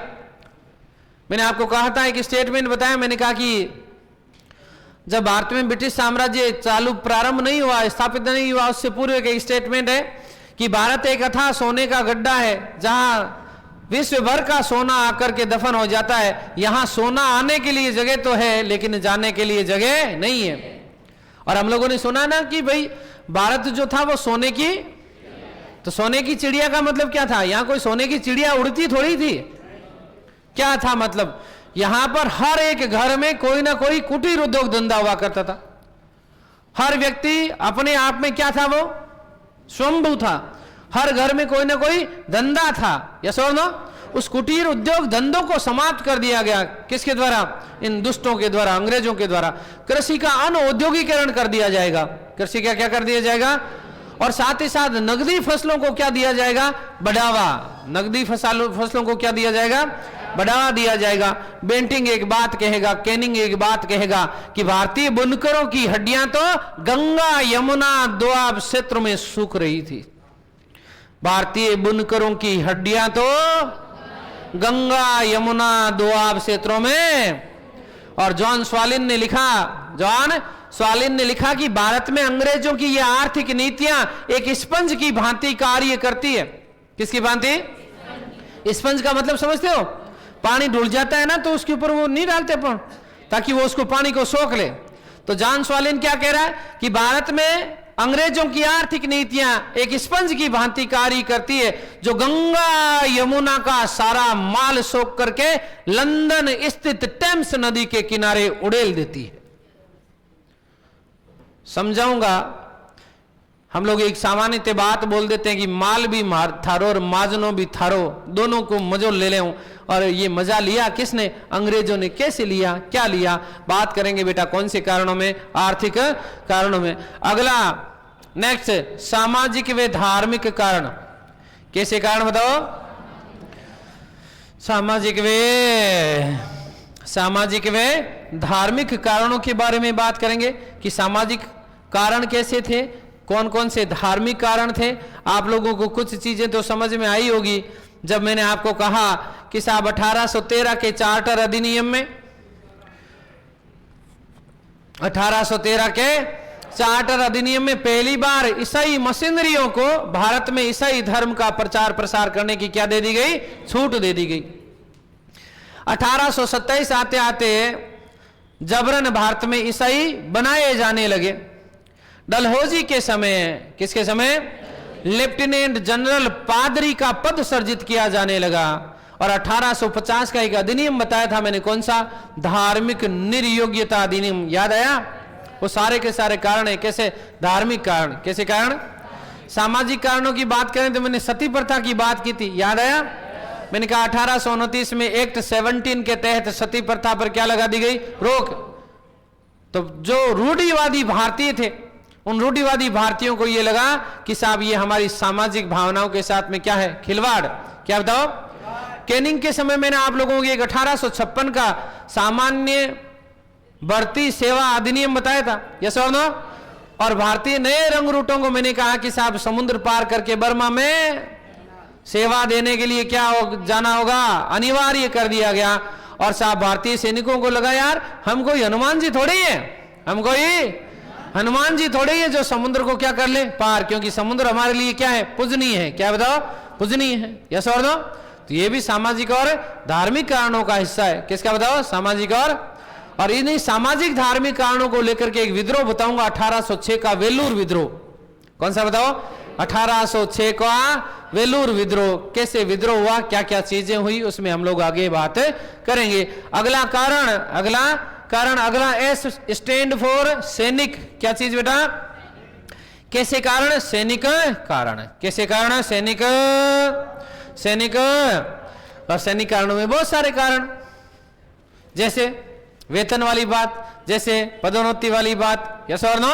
मैंने आपको कहा था, एक स्टेटमेंट बताया, मैंने कहा कि जब भारत में ब्रिटिश साम्राज्य चालू प्रारंभ नहीं हुआ, स्थापित नहीं हुआ, उससे पूर्व एक स्टेटमेंट है कि भारत एक अथाह सोने का गड्ढा है जहां विश्व भर का सोना आकर के दफन हो जाता है। यहां सोना आने के लिए जगह तो है लेकिन जाने के लिए जगह नहीं है। और हम लोगों ने सुना ना कि भाई भारत जो था वो सोने की, तो सोने की चिड़िया का मतलब क्या था? यहां कोई सोने की चिड़िया उड़ती थोड़ी थी। क्या था मतलब? यहां पर हर एक घर में कोई ना कोई कुटीर उद्योग धंधा हुआ करता था। हर व्यक्ति अपने आप में क्या था? वो स्वयंभू था। हर घर में कोई ना कोई धंधा था, यस और नो? उस कुटीर उद्योग धंधों को समाप्त कर दिया गया। किसके द्वारा? इन दुष्टों के द्वारा, अंग्रेजों के द्वारा। कृषि का अनऔद्योगिकरण कर दिया जाएगा। कृषि का क्या कर दिया जाएगा? और साथ ही साथ नकदी फसलों को क्या दिया जाएगा? बढ़ावा। नकदी फसलों को क्या दिया जाएगा? बढ़ावा दिया जाएगा। बेंटिंग एक बात कहेगा, कैनिंग एक बात कहेगा कि भारतीय बुनकरों की हड्डियां तो गंगा यमुना दोआब क्षेत्र में सूख रही थी। भारतीय बुनकरों की हड्डियां तो गंगा यमुना दोआब क्षेत्रों में। और जॉन स्वालिन ने लिखा कि भारत में अंग्रेजों की ये आर्थिक नीतियां एक स्पंज की भांति कार्य करती है। किसकी भांति? स्पंज का मतलब समझते हो? पानी ढुल जाता है ना तो उसके ऊपर वो नहीं डालते अपन, ताकि वो उसको पानी को सोख ले। तो जॉन स्वालिन क्या कह रहा है कि भारत में अंग्रेजों की आर्थिक नीतियां एक स्पंज की भांति कार्य करती है, जो गंगा यमुना का सारा माल सोख करके लंदन स्थित टेम्स नदी के किनारे उड़ेल देती है। समझाऊंगा, हम लोग एक सामान्य बात बोल देते हैं कि माल भी थारो और माजनो भी थारो, दोनों को मजो ले ले। और ये मजा लिया किसने? अंग्रेजों ने। कैसे लिया, क्या लिया? बात करेंगे बेटा कौन से कारणों में? आर्थिक कारणों में। अगला नेक्स्ट, सामाजिक व धार्मिक कारण। कैसे कारण बताओ? सामाजिक व धार्मिक कारणों के बारे में बात करेंगे कि सामाजिक कारण कैसे थे, कौन कौन से धार्मिक कारण थे। आप लोगों को कुछ चीजें तो समझ में आई होगी जब मैंने आपको कहा कि साहब 1813 के चार्टर अधिनियम में, 1813 के चार्टर अधिनियम में पहली बार ईसाई मशीनरियों को भारत में ईसाई धर्म का प्रचार प्रसार करने की क्या दे दी गई? छूट दे दी गई। 1827 आते आते जबरन भारत में ईसाई बनाए जाने लगे। डलहौजी के समय, किसके समय? लेफ्टिनेंट जनरल पादरी का पद सर्जित किया जाने लगा। और 1850 का एक अधिनियम बताया था मैंने, कौन सा? धार्मिक निर्योग्यता अधिनियम। याद आया? वो सारे के सारे कारण है। कैसे? धार्मिक कारण। कैसे कारण? सामाजिक कारणों की बात करें तो मैंने सती प्रथा की बात की थी, याद आया? मैंने कहा 1829 में एक्ट 17 के तहत सती प्रथा पर क्या लगा दी गई? रोक। तो जो रूढ़िवादी भारतीय थे, उन रूढ़िवादी भारतीयों को यह लगा कि साहब ये हमारी सामाजिक भावनाओं के साथ में क्या है? खिलवाड़। क्या बताओ? कैनिंग के समय मैंने आप लोगों को एक 1856 का सामान्य भर्ती सेवा अधिनियम बताया था, यस और नो? और भारतीय नए रंग रूटों को मैंने कहा कि साहब समुद्र पार करके बर्मा में सेवा देने के लिए क्या जाना होगा? अनिवार्य कर दिया गया। और साहब भारतीय सैनिकों को लगा यार हम कोई हनुमान जी थोड़े हैं, हम कोई हनुमान जी थोड़े हैं जो समुद्र को क्या कर ले? पार। क्योंकि समुद्र हमारे लिए क्या है? पूजनीय है। क्या बताओ? पूजनीय है, यस और नो? तो ये भी सामाजिक और धार्मिक कारणों का हिस्सा है। किसका बताओ? सामाजिक और इन्हीं सामाजिक धार्मिक कारणों को लेकर के एक विद्रोह बताऊंगा, 1806 का वेलूर विद्रोह। कौन सा बताओ? 1806 का वेलूर विद्रोह। कैसे विद्रोह हुआ, क्या क्या चीजें हुई, उसमें हम लोग आगे बात करेंगे। अगला कारण, अगला एस स्टैंड फॉर सैनिक। क्या चीज बेटा? कैसे कारण? सैनिक कारण। कैसे कारण? सैनिक। और सैनिक कारणों में बहुत सारे कारण, जैसे वेतन वाली बात, जैसे पदोन्नति वाली बात, यस और नो?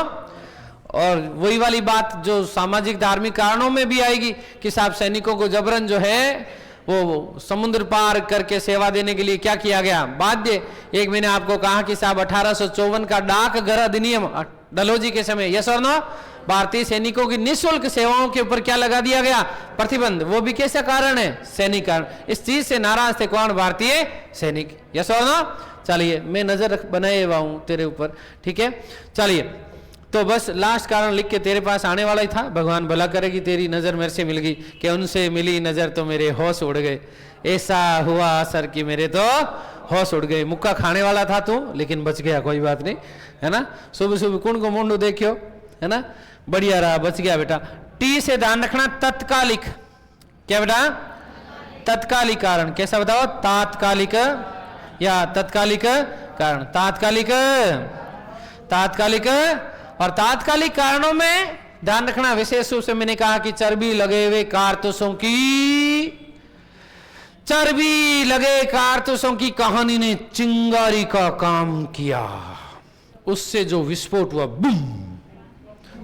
और वही वाली बात जो सामाजिक धार्मिक कारणों में भी आएगी कि साहब सैनिकों को जबरन जो है वो समुद्र पार करके सेवा देने के लिए क्या किया गया? बाध्य। एक मैंने आपको कहा कि साहब 1854 का डाकघर अधिनियम डलहौजी के समय, यस और नो? भारतीय सैनिकों की निःशुल्क सेवाओं के ऊपर क्या लगा दिया गया? प्रतिबंध। वो भी कैसा कारण है? सैनिक कारण। इस चीज से नाराज थे कौन? भारतीय सैनिक, यस और नो? चलिए मैं नजर बनाए हुआ हूं तेरे ऊपर, ठीक है? चलिए तो बस लास्ट कारण लिख के तेरे पास आने वाला ही था। भगवान भला करेगी तेरी नजर मेरे से मिल गई कि उनसे मिली नजर तो मेरे होश उड़ गए। ऐसा हुआ असर कि मेरे तो होश उड़ गए। मुक्का खाने वाला था तू, लेकिन बच गया, कोई बात नहीं, है ना? सुबह सुबह कुण को मुंडू देखियो, है ना? बढ़िया रहा, बच गया बेटा। टी से ध्यान रखना, तत्कालिक। क्या बेटा? तत्कालिक कारण। कैसा बताओ? तात्कालिक या तत्कालिक कारण। तात्कालिक और तात्कालिक कारणों में ध्यान रखना विशेष रूप से मैंने कहा कि चर्बी लगे हुए कारतूसों की कहानी ने चिंगारी का काम किया। उससे जो विस्फोट हुआ, बूम,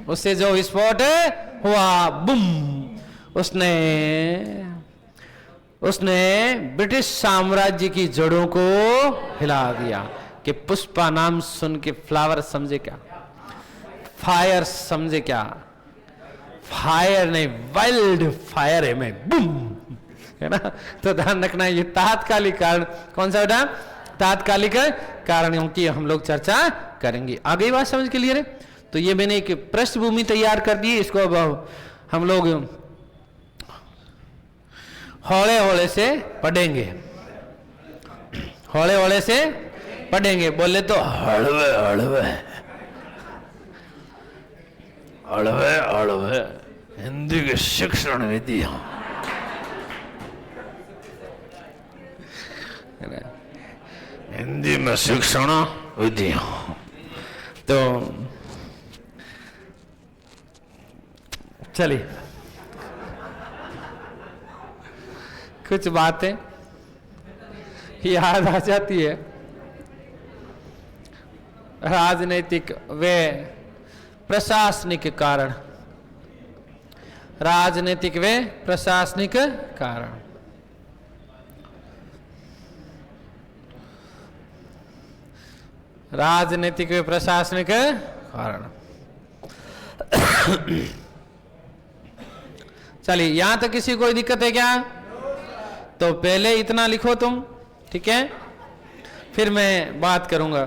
उससे जो विस्फोट हुआ, बूम, उसने ब्रिटिश साम्राज्य की जड़ों को हिला दिया। कि पुष्पा नाम सुन के फ्लावर समझे क्या? फायर समझे क्या? फायर नहीं, वाइल्ड फायर है मैं, बूम, है ना? तो ध्यान रखना ये तात्कालिक कारण। कौन सा बेटा? तात्कालिक कारणों की हम लोग चर्चा करेंगे। आगे बात समझ के लिए रे? तो ये मैंने एक पृष्ठभूमि तैयार कर दी, इसको अब हम लोग हौले हौले से पढ़ेंगे। हौले हौले से पढ़ेंगे। बोले तो हड़वे हड़वे हड़वे हड़वे हिंदी के शिक्षण विधि, हिंदी में शिक्षण विधि। तो चलिए, कुछ बातें याद आ जाती है। राजनीतिक व प्रशासनिक कारण, राजनीतिक व प्रशासनिक कारण। राजनीतिक व प्रशासनिक कारण। चलिए, यहां तक किसी कोई दिक्कत है क्या? तो पहले इतना लिखो तुम, ठीक है, फिर मैं बात करूंगा।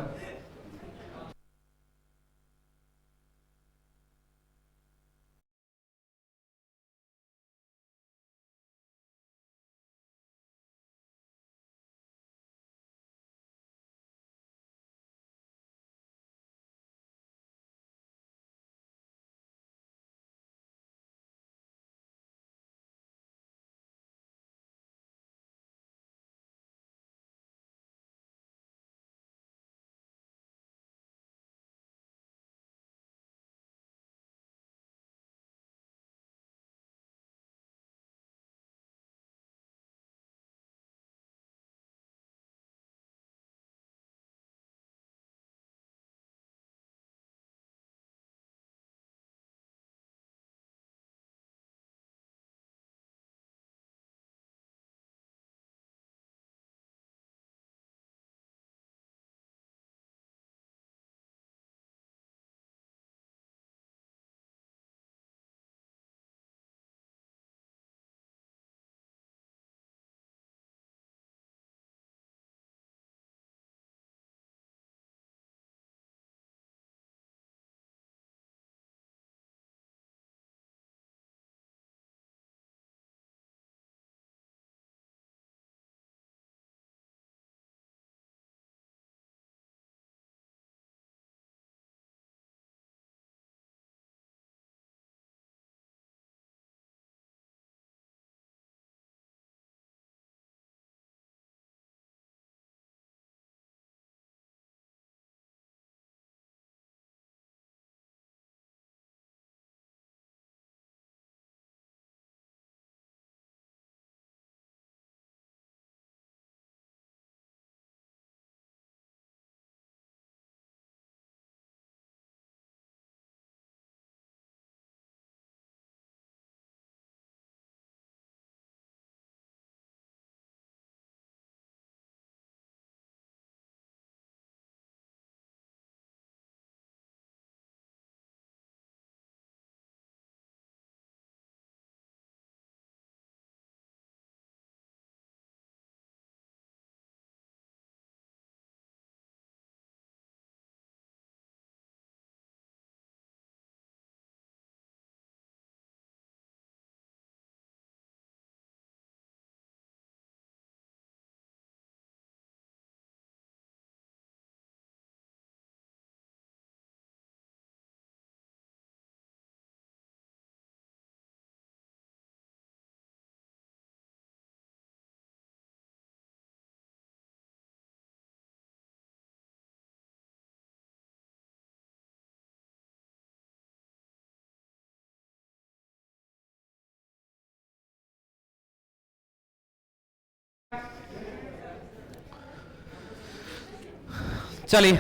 चलिए,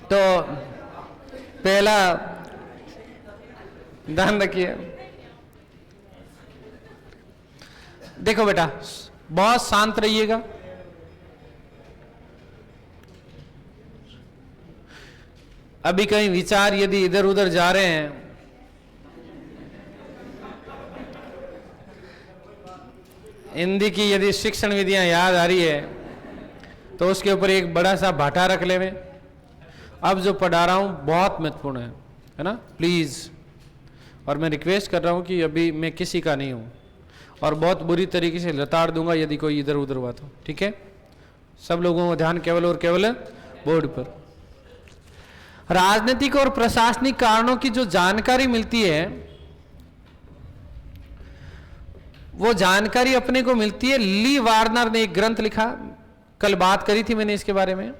तो पहला ध्यान रखिए। देखो बेटा, बहुत शांत रहिएगा। अभी कहीं विचार यदि इधर उधर जा रहे हैं हिंदी की यदि शिक्षण विधियां याद आ रही है तो उसके ऊपर एक बड़ा सा भाटा रख ले। में अब जो पढ़ा रहा हूं बहुत महत्वपूर्ण है ना, प्लीज। और मैं रिक्वेस्ट कर रहा हूं कि अभी मैं किसी का नहीं हूं और बहुत बुरी तरीके से लताड़ दूंगा यदि कोई इधर उधर हुआ तो, ठीक है। सब लोगों को ध्यान केवल और केवल बोर्ड पर। राजनीतिक और प्रशासनिक कारणों की जो जानकारी मिलती है वो जानकारी अपने को मिलती है। ली वार्नर ने एक ग्रंथ लिखा, कल बात करी थी मैंने इसके बारे में।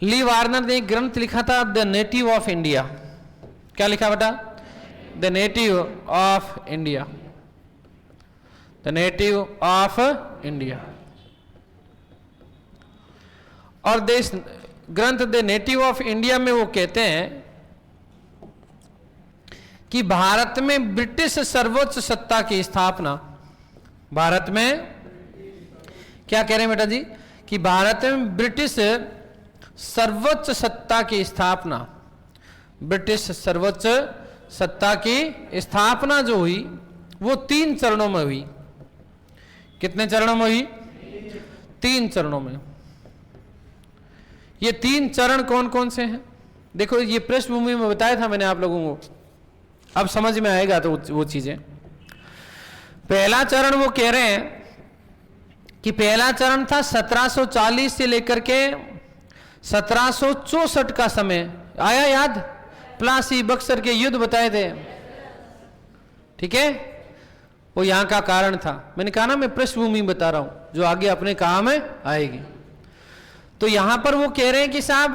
ली वार्नर ने एक ग्रंथ लिखा था, द नेटिव ऑफ इंडिया। क्या लिखा बेटा? The native of India, the native of India. और देश ग्रंथ द नेटिव ऑफ इंडिया में वो कहते हैं कि भारत में ब्रिटिश सर्वोच्च सत्ता की स्थापना, भारत में क्या कह रहे हैं बेटा जी, कि भारत में ब्रिटिश सर्वोच्च सत्ता की स्थापना, ब्रिटिश सर्वोच्च सत्ता की स्थापना जो हुई वो 3 चरणों में हुई। कितने चरणों में हुई? 3 चरणों में। ये 3 चरण कौन कौन से हैं? देखो ये पृष्ठभूमि में बताया था मैंने आप लोगों को, अब समझ में आएगा तो वो चीजें। पहला चरण वो कह रहे हैं कि पहला चरण था 1740 से लेकर के 1764 का समय। आया याद? प्लासी बक्सर के युद्ध बताए थे, ठीक है, वो यहां का कारण था। मैंने कहा ना मैं पृष्ठभूमि बता रहा हूं जो आगे अपने काम आएगी। तो यहां पर वो कह रहे हैं कि साहब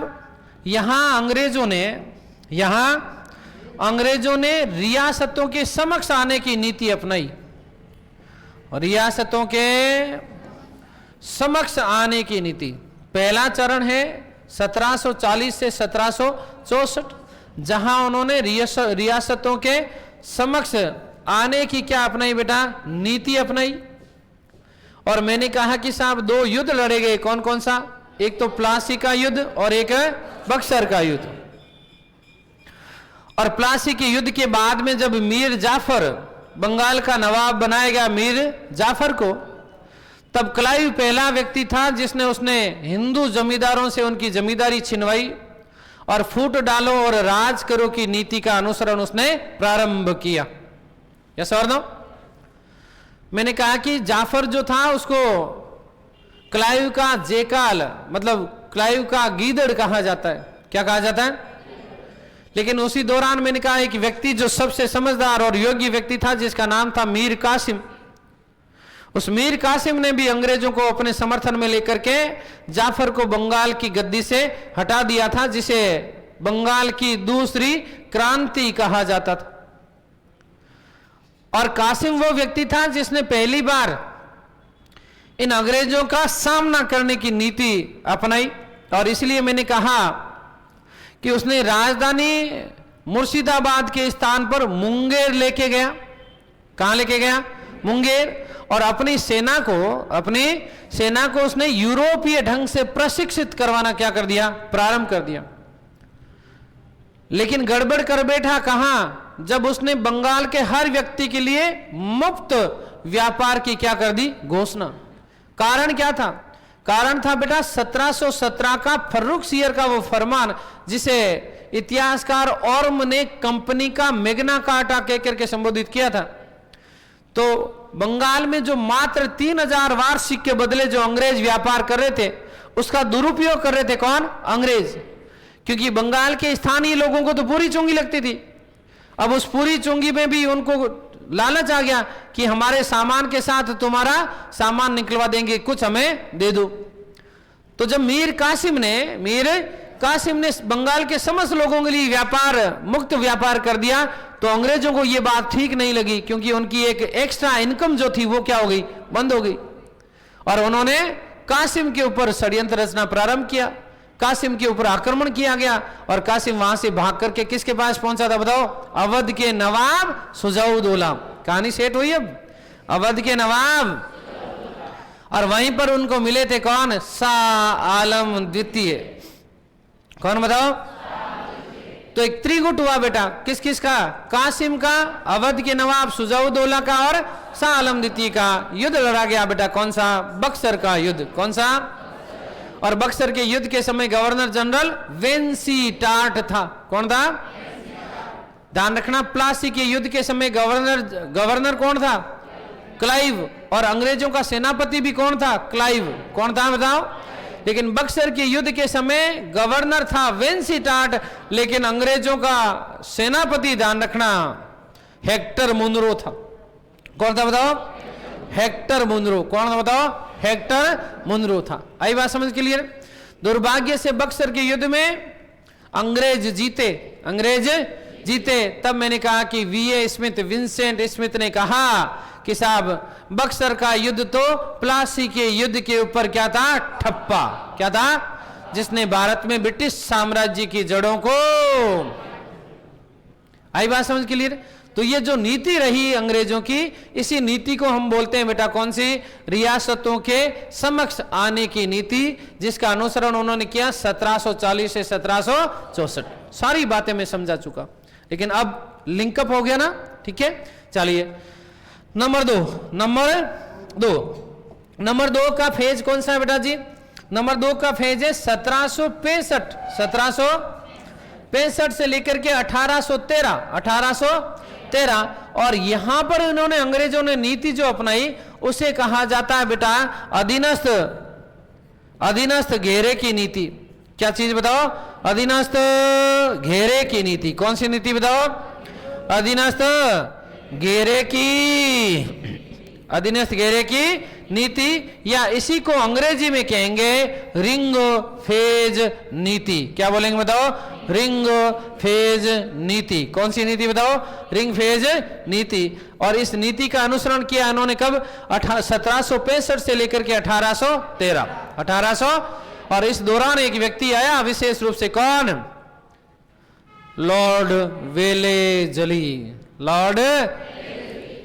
यहां अंग्रेजों ने रियासतों के समक्ष आने की नीति अपनाई, और रियासतों के समक्ष आने की नीति। पहला चरण है 1740 से 1764, जहां उन्होंने रियासतों के समक्ष आने की क्या अपनाई बेटा? नीति अपनाई। और मैंने कहा कि साहब 2 युद्ध लड़े गए, कौन कौन सा? एक तो प्लासी का युद्ध और एक बक्सर का युद्ध। और प्लासी के युद्ध के बाद में जब मीर जाफर, बंगाल का नवाब बनाया गया मीर जाफर को, तब क्लाइव पहला व्यक्ति था जिसने उसने हिंदू जमींदारों से उनकी जमींदारी छिनवाई और फूट डालो और राज करो की नीति का अनुसरण उसने प्रारंभ किया। यस और नो? मैंने कहा कि जाफर जो था उसको क्लाइव का जेकाल, मतलब क्लाइव का गीदड़ कहा जाता है। क्या कहा जाता है? लेकिन उसी दौरान मैंने कहा एक व्यक्ति जो सबसे समझदार और योग्य व्यक्ति था जिसका नाम था मीर कासिम। उस मीर कासिम ने भी अंग्रेजों को अपने समर्थन में लेकर के जाफर को बंगाल की गद्दी से हटा दिया था, जिसे बंगाल की दूसरी क्रांति कहा जाता था। और कासिम वो व्यक्ति था जिसने पहली बार इन अंग्रेजों का सामना करने की नीति अपनाई। और इसलिए मैंने कहा कि उसने राजधानी मुर्शिदाबाद के स्थान पर मुंगेर लेके गया। कहां लेके गया? मुंगेर। और अपनी सेना को उसने यूरोपीय ढंग से प्रशिक्षित करवाना क्या कर दिया? प्रारंभ कर दिया। लेकिन गड़बड़ कर बैठा कहां? जब उसने बंगाल के हर व्यक्ति के लिए मुफ्त व्यापार की क्या कर दी? घोषणा। कारण क्या था? कारण था बेटा 1717 का फर्रुखसियर का वो फरमान, जिसे इतिहासकार ऑर्म ने कंपनी का मैग्ना कार्टा कहकर के संबोधित किया था। तो बंगाल में जो मात्र 3000 वार्षिक के बदले जो अंग्रेज व्यापार कर रहे थे, उसका दुरुपयोग कर रहे थे कौन? अंग्रेज। क्योंकि बंगाल के स्थानीय लोगों को तो पूरी चुंगी लगती थी। अब उस पूरी चुंगी में भी उनको लालच आ गया कि हमारे सामान के साथ तुम्हारा सामान निकलवा देंगे, कुछ हमें दे दो। तो जब मीर कासिम ने बंगाल के समस्त लोगों के लिए मुक्त व्यापार कर दिया, तो अंग्रेजों को यह बात ठीक नहीं लगी, क्योंकि उनकी एक एक्स्ट्रा इनकम जो थी वो क्या हो गई? बंद हो गई। और उन्होंने कासिम के ऊपर षड्यंत्र रचना प्रारंभ किया। कासिम के ऊपर आक्रमण किया गया और कासिम वहां से भाग करके किसके पास पहुंचा था बताओ? अवध के नवाब सुजाउद्दौला। कहानी सेट हुई अब? अवध के नवाब। और वहीं पर उनको मिले थे कौन? शाह आलम द्वितीय। कौन बताओ? तो एक त्रिगुट हुआ बेटा, किस किस का? कासिम का, अवध के नवाब सुजाउद्दौला का और शाह आलम द्वितीय का युद्ध लड़ा गया बेटा। कौन सा? बक्सर का युद्ध। कौन सा? और बक्सर के युद्ध के समय गवर्नर जनरल वेंसी टाट था। कौन था? ध्यान रखना, प्लासी के युद्ध के समय गवर्नर कौन था? क्लाइव। और अंग्रेजों का सेनापति भी कौन था? क्लाइव। कौन था बताओ? लेकिन बक्सर के युद्ध के समय गवर्नर था वेंसी टाट, लेकिन अंग्रेजों का सेनापति ध्यान रखना हेक्टर मुनरो था। कौन था बताओ? Hector Munro. कौन था बताओ? हेक्टर मुनरो था। आई बात समझ क्लियर? दुर्भाग्य से बक्सर के युद्ध में अंग्रेज जीते, तब मैंने कहा कि वीए स्मिथ, विंसेंट स्मिथ ने कहा कि साहब बक्सर का युद्ध तो प्लासी के युद्ध के ऊपर क्या था, ठप्पा, क्या था, जिसने भारत में ब्रिटिश साम्राज्य की जड़ों को, आई बात समझ क्लियर। तो ये जो नीति रही अंग्रेजों की, इसी नीति को हम बोलते हैं बेटा कौन सी, रियासतों के समक्ष आने की नीति, जिसका अनुसरण उन्होंने किया 1740 से 1764। सारी बातें मैं समझा चुका, लेकिन अब लिंकअप हो गया ना, ठीक है। चलिए नंबर दो का फेज कौन सा है बेटा जी, नंबर 2 का फेज है 1765 से लेकर के 1813, और यहां पर इन्होंने अंग्रेजों ने नीति जो अपनाई उसे कहा जाता है बेटा अधीनस्थ घेरे की नीति। क्या चीज बताओ, अधीनस्थ घेरे की नीति। कौन सी नीति बताओ, अधीनस्थ घेरे की नीति, या इसी को अंग्रेजी में कहेंगे रिंग फेज नीति। क्या बोलेंगे बताओ, रिंग फेज नीति। कौन सी नीति बताओ, रिंग फेज नीति। और इस नीति का अनुसरण किया इन्होंने कब, 1765 से लेकर के 1813 और इस दौरान एक व्यक्ति आया विशेष रूप से, कौन, लॉर्ड वेलेजली। लॉर्ड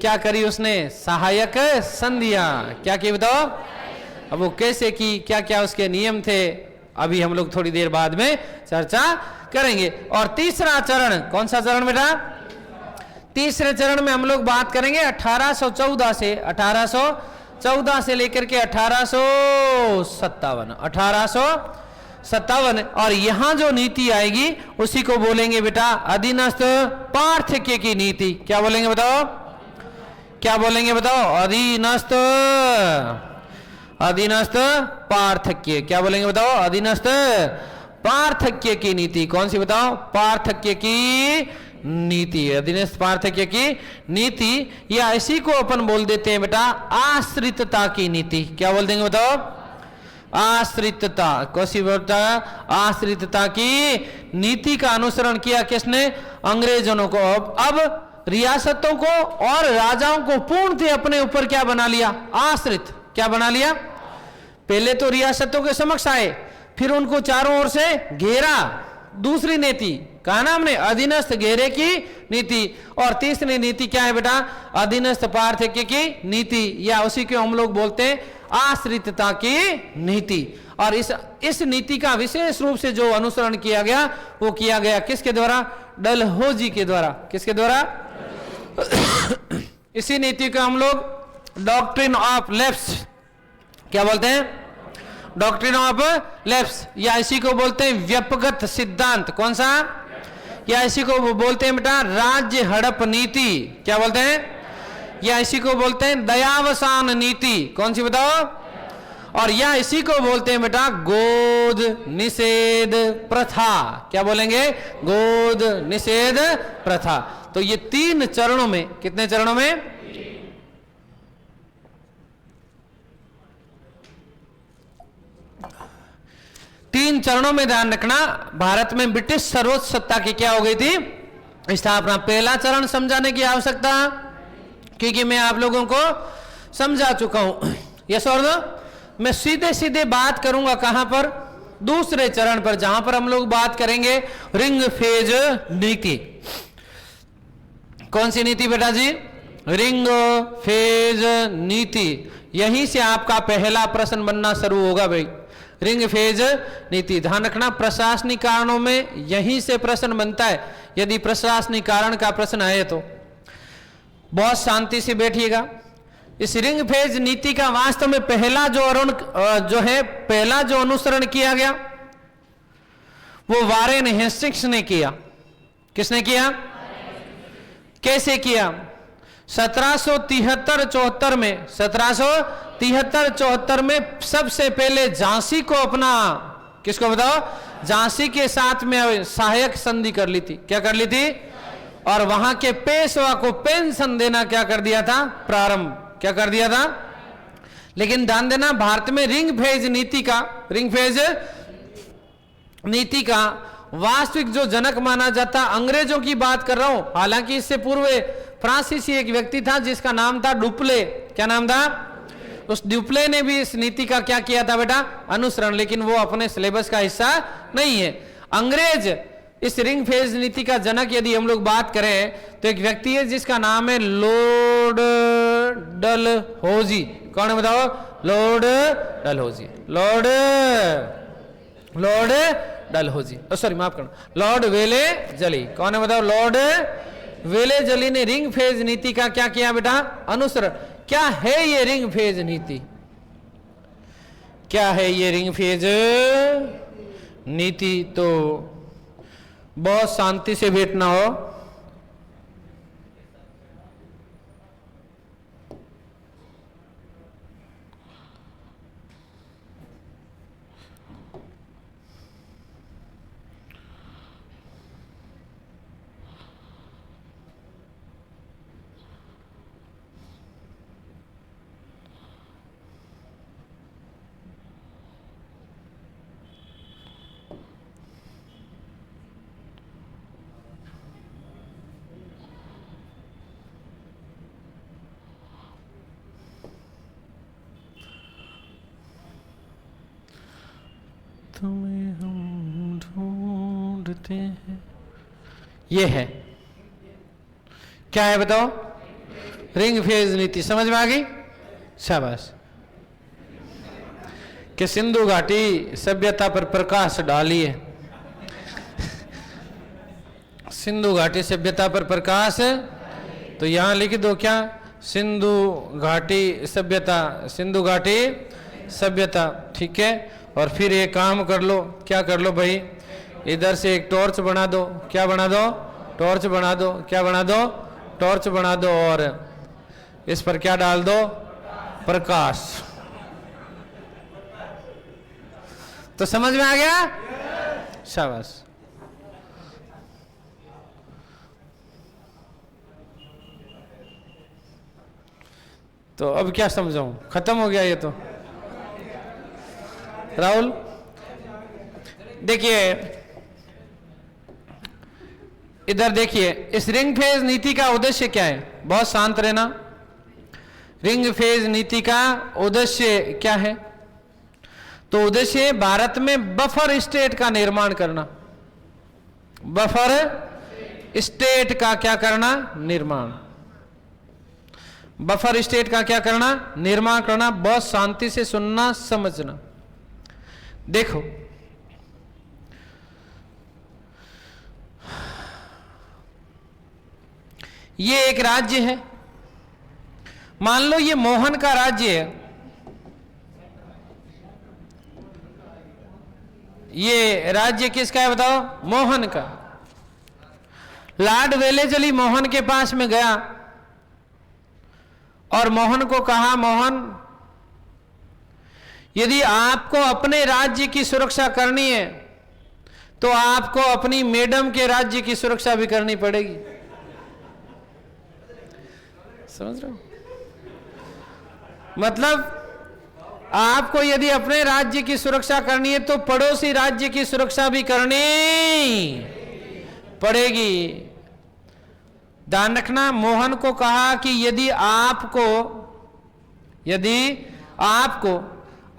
क्या करी उसने, सहायक संधियां। क्या की बताओ, अब वो कैसे की, क्या क्या उसके नियम थे, अभी हम लोग थोड़ी देर बाद में चर्चा करेंगे। और तीसरा चरण, कौन सा चरण बेटा, तीसरे चरण में हम लोग बात करेंगे 1814 से लेकर के 1857, और यहां जो नीति आएगी उसी को बोलेंगे बेटा अधीनस्थ पार्थक्य की नीति। क्या बोलेंगे बताओ, क्या बोलेंगे बताओ, अधीनस्थ पार्थक्य। क्या बोलेंगे बताओ, अधीनस्थ पार्थक्य की नीति। कौन सी बताओ, पार्थक्य की नीति, अधीनस्थ पार्थक्य की नीति, या इसी को अपन बोल देते हैं बेटा आश्रितता की नीति। क्या बोल देंगे बताओ, आश्रितता। कौन बोलता है, आश्रितता की नीति का अनुसरण किया किसने, अंग्रेजों को। अब रियासतों को और राजाओं को पूर्णतः अपने ऊपर क्या बना लिया, आश्रित। क्या बना लिया, पहले तो रियासतों के समक्ष आए, फिर उनको चारों ओर से घेरा। दूसरी नीति कहा ना हमने, अधीनस्थ घेरे की नीति। और तीसरी नीति क्या है बेटा, अधीनस्थ पार्थक्य की नीति, या उसी को हम लोग बोलते हैं आश्रितता की नीति। और इस नीति का विशेष रूप से जो अनुसरण किया गया वो किया गया किसके द्वारा, डलहौजी के द्वारा। किसके द्वारा, इसी नीति को हम लोग डॉक्ट्रिन ऑफ लेफ्ट क्या बोलते हैं, डॉक्ट्रिन ऑफ लेफ्ट, या इसी को बोलते हैं व्यपगत सिद्धांत। कौन सा, या इसी को बोलते हैं बेटा राज्य हड़प नीति। क्या बोलते हैं, या इसी को बोलते हैं दयावसान नीति। कौन सी बताओ, और या इसी को बोलते हैं बेटा गोद निषेध प्रथा। क्या बोलेंगे, गोद निषेध प्रथा। तो ये 3 चरणों में, कितने चरणों में, 3 चरणों में ध्यान रखना। भारत में ब्रिटिश सर्वोच्च सत्ता की क्या हो गई थी, स्थापना। पहला चरण समझाने की आवश्यकता, क्योंकि मैं आप लोगों को समझा चुका हूं। यस और नो, मैं सीधे सीधे बात करूंगा कहां पर, दूसरे चरण पर, जहां पर हम लोग बात करेंगे रिंग फेज नीति। कौन सी नीति बेटा जी, रिंग फेज नीति। यहीं से आपका पहला प्रश्न बनना शुरू होगा भाई, रिंग फेज नीति। ध्यान रखना, प्रशासनिक कारणों में यहीं से प्रश्न बनता है। यदि प्रशासनिक कारण का प्रश्न आए तो बहुत शांति से बैठिएगा। इस रिंग फेज नीति का वास्तव में पहला जो अनुसरण किया गया वो वारेन हेस्टिंग्स ने किया। किसने किया, कैसे किया, 1773-74 में, 1773-74 में सबसे पहले झांसी को अपना, किसको बताओ, झांसी के साथ में सहायक संधि कर ली थी। क्या कर ली थी, और वहां के पेशवा को पेंशन देना क्या कर दिया था, प्रारंभ क्या कर दिया था। लेकिन ध्यान देना, भारत में रिंग फेज नीति का वास्तविक जो जनक माना जाता, अंग्रेजों की बात कर रहा हूं। हालांकि इससे पूर्व फ्रांसीसी एक व्यक्ति था जिसका नाम था डुप्ले। क्या नाम था? उस डुप्ले ने भी इस नीति का क्या किया था बेटा? अनुसरण, लेकिन वो अपने सिलेबस का हिस्सा नहीं है। अंग्रेज इस रिंग फेज नीति का जनक यदि हम लोग बात करें तो एक व्यक्ति है जिसका नाम है लॉर्ड डलहौजी। कौन है बताओ? Lord Dalhousie. Lord Dalhousie, sorry माफ करना, लॉर्ड वेले जली। कौन है बताओ? लॉर्ड वेले जली ने रिंग फेज नीति का क्या किया बेटा? अनुसरण। क्या है ये रिंग फेज नीति? क्या है ये रिंग फेज नीति? तो बहुत शांति से बैठना हो। तुम्हें हम ढूंढते हैं, ये है। क्या है बताओ? रिंग फेज नीति। समझ में आ गई? शाबाश। कि सिंधु घाटी सभ्यता पर प्रकाश डालिए। सिंधु घाटी सभ्यता पर प्रकाश, तो यहां लिख दो क्या? सिंधु घाटी सभ्यता, सिंधु घाटी सभ्यता। ठीक है। और फिर एक काम कर लो। क्या कर लो भाई? इधर से एक टॉर्च बना दो। क्या बना दो? टॉर्च बना दो। क्या बना दो? टॉर्च बना दो। और इस पर क्या डाल दो? प्रकाश। तो समझ में आ गया? शाबाश। तो अब क्या समझाऊं? खत्म हो गया ये तो। राहुल देखिए, इधर देखिए, इस रिंग फेज नीति का उद्देश्य क्या है? बहुत शांत रहना। रिंग फेज नीति का उद्देश्य क्या है? तो उद्देश्य भारत में बफर स्टेट का निर्माण करना। बफर स्टेट का क्या करना? निर्माण। बफर स्टेट का क्या करना? निर्माण करना। बहुत शांति से सुनना, समझना। देखो, ये एक राज्य है। मान लो ये मोहन का राज्य है। ये राज्य किसका है बताओ? मोहन का। लॉर्ड वेलेजली मोहन के पास में गया और मोहन को कहा, मोहन यदि आपको अपने राज्य की सुरक्षा करनी है तो आपको अपनी मैडम के राज्य की सुरक्षा भी करनी पड़ेगी। समझ रहे हो? मतलब आपको यदि अपने राज्य की सुरक्षा करनी है तो पड़ोसी राज्य की सुरक्षा भी करनी पड़ेगी। ध्यान रखना, मोहन को कहा कि यदि आपको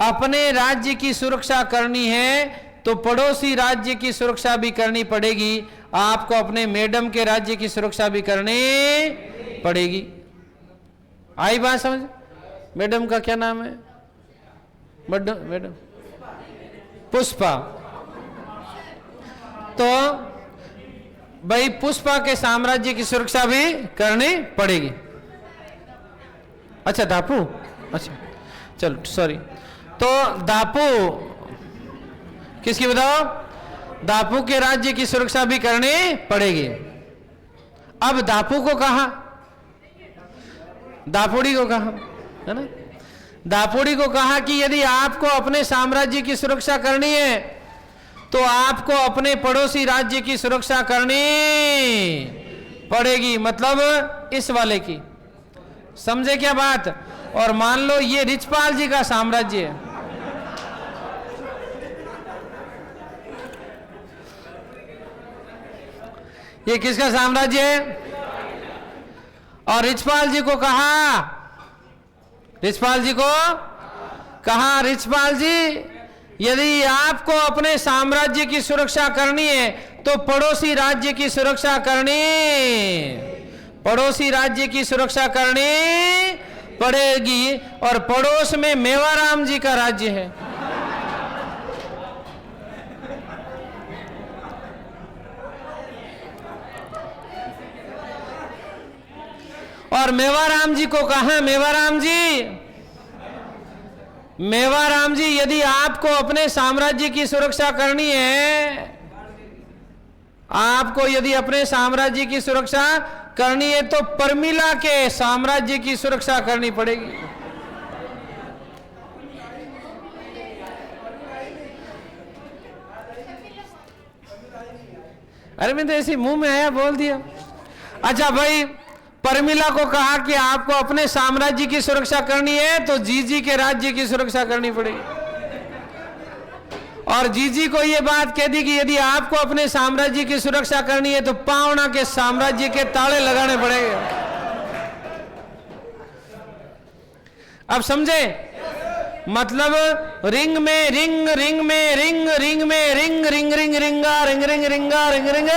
अपने राज्य की सुरक्षा करनी है तो पड़ोसी राज्य की सुरक्षा भी करनी पड़ेगी। आपको अपने मैडम के राज्य की सुरक्षा भी करनी पड़ेगी। आई बात समझ? मैडम का क्या नाम है? मैडम पुष्पा। तो भाई पुष्पा के साम्राज्य की सुरक्षा भी करनी पड़ेगी। अच्छा दापू, अच्छा चलो सॉरी। तो दापू किसकी बताओ? दापू के राज्य की सुरक्षा भी करनी पड़ेगी। अब दापू को कहा, दापोड़ी को कहा, है ना? दापोड़ी को कहा कि यदि आपको अपने साम्राज्य की सुरक्षा करनी है तो आपको अपने पड़ोसी राज्य की सुरक्षा करनी पड़ेगी। मतलब इस वाले की। समझे क्या बात? और मान लो ये रिचपाल जी का साम्राज्य है। ये किसका साम्राज्य है? और रिचपाल जी को कहा, रिचपाल जी को कहा, रिचपाल जी यदि आपको अपने साम्राज्य की सुरक्षा करनी है तो पड़ोसी राज्य की सुरक्षा करनी, पड़ोसी राज्य की सुरक्षा करनी पड़ेगी। और पड़ोस में मेवाराम जी का राज्य है। और मेवाराम जी को कहा, मेवाराम जी यदि आपको अपने साम्राज्य की सुरक्षा करनी है, आपको यदि अपने साम्राज्य की सुरक्षा करनी है तो परमिला के साम्राज्य की सुरक्षा करनी पड़ेगी। अरे मैं तो ऐसे मुंह में आया बोल दिया। अच्छा भाई, परमिला को कहा कि आपको अपने साम्राज्य की सुरक्षा करनी है तो जीजी के राज्य की सुरक्षा करनी पड़ेगी। और जीजी को यह बात कह दी कि यदि आपको अपने साम्राज्य की सुरक्षा करनी है तो पावना के साम्राज्य के ताले लगाने पड़ेंगे। अब समझे? मतलब रिंग में रिंग, रिंग में रिंग, रिंग में रिंग, रिंग रिंग रिंगा, रिंग रिंग रिंगा, रिंग रिंग।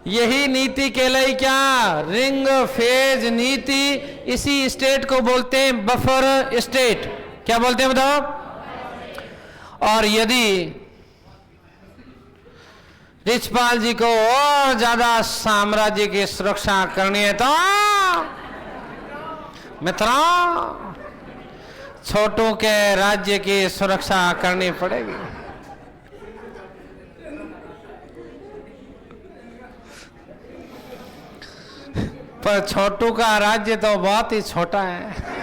यही नीति कहलाई क्या? रिंग फेज नीति। इसी स्टेट को बोलते हैं बफर स्टेट। क्या बोलते हैं बताओ? और यदि रिचपाल जी को और ज्यादा साम्राज्य की सुरक्षा करनी है तो मित्रों छोटों के राज्य की सुरक्षा करनी पड़ेगी। पर छोटू का राज्य तो बहुत ही छोटा है।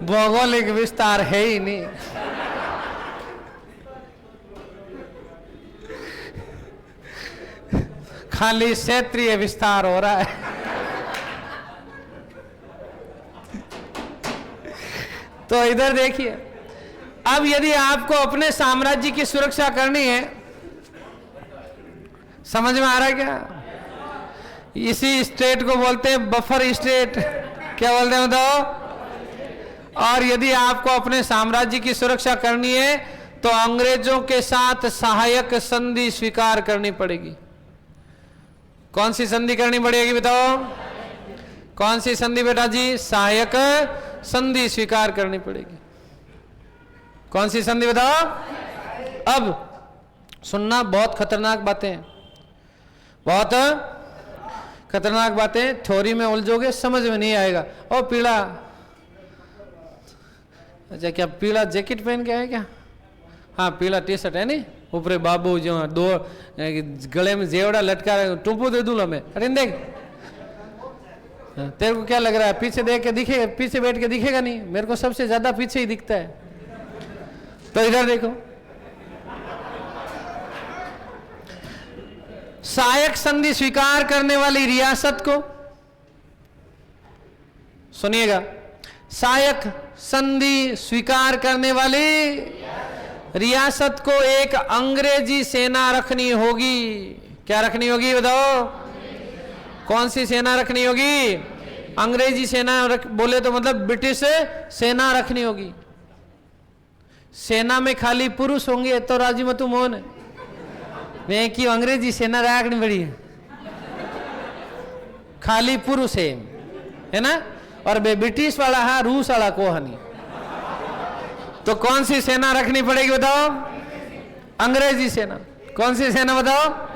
भौगोलिक विस्तार है ही नहीं। खाली क्षेत्रीय विस्तार हो रहा है। तो इधर देखिए, अब यदि आपको अपने साम्राज्य की सुरक्षा करनी है, समझ में आ रहा है क्या? इसी स्टेट को बोलते हैं बफर स्टेट। क्या बोलते हैं बताओ? और यदि आपको अपने साम्राज्य की सुरक्षा करनी है तो अंग्रेजों के साथ सहायक संधि स्वीकार करनी पड़ेगी। कौन सी संधि करनी पड़ेगी बताओ? कौन सी संधि बेटा जी? सहायक संधि स्वीकार करनी पड़ेगी। कौन सी संधि बताओ? अब सुनना, बहुत खतरनाक बातें हैं, बहुत खतरनाक बातें। थ्योरी में उलझोगे समझ में नहीं आएगा। और पीला, अच्छा क्या पीला जैकेट पहन के है क्या? हाँ पीला टी शर्ट है नहीं, ऊपर बाबू जो दो गले में जेवड़ा लटका रहे, टूपू दे दूंगा मैं। अरे देख, तेरे को क्या लग रहा है? पीछे देख के दिखेगा? पीछे बैठ के दिखेगा नहीं। मेरे को सबसे ज्यादा पीछे ही दिखता है। तो इधर देखो, सहायक संधि स्वीकार करने वाली रियासत को, सुनिएगा, सहायक संधि स्वीकार करने वाली रियासत को एक अंग्रेजी सेना रखनी होगी। क्या रखनी होगी बताओ? कौन सी सेना रखनी होगी? अंग्रेजी सेना बोले तो मतलब ब्रिटिश सेना रखनी होगी। सेना में खाली पुरुष होंगे तो राजी मतु मोहन मैं की अंग्रेजी सेना रखनी पड़ी है, खाली पुरुष है ना। और बे ब्रिटिश वाला है, रूस वाला को हनी। तो कौन सी सेना रखनी पड़ेगी बताओ? अंग्रेजी सेना। कौन सी सेना बताओ?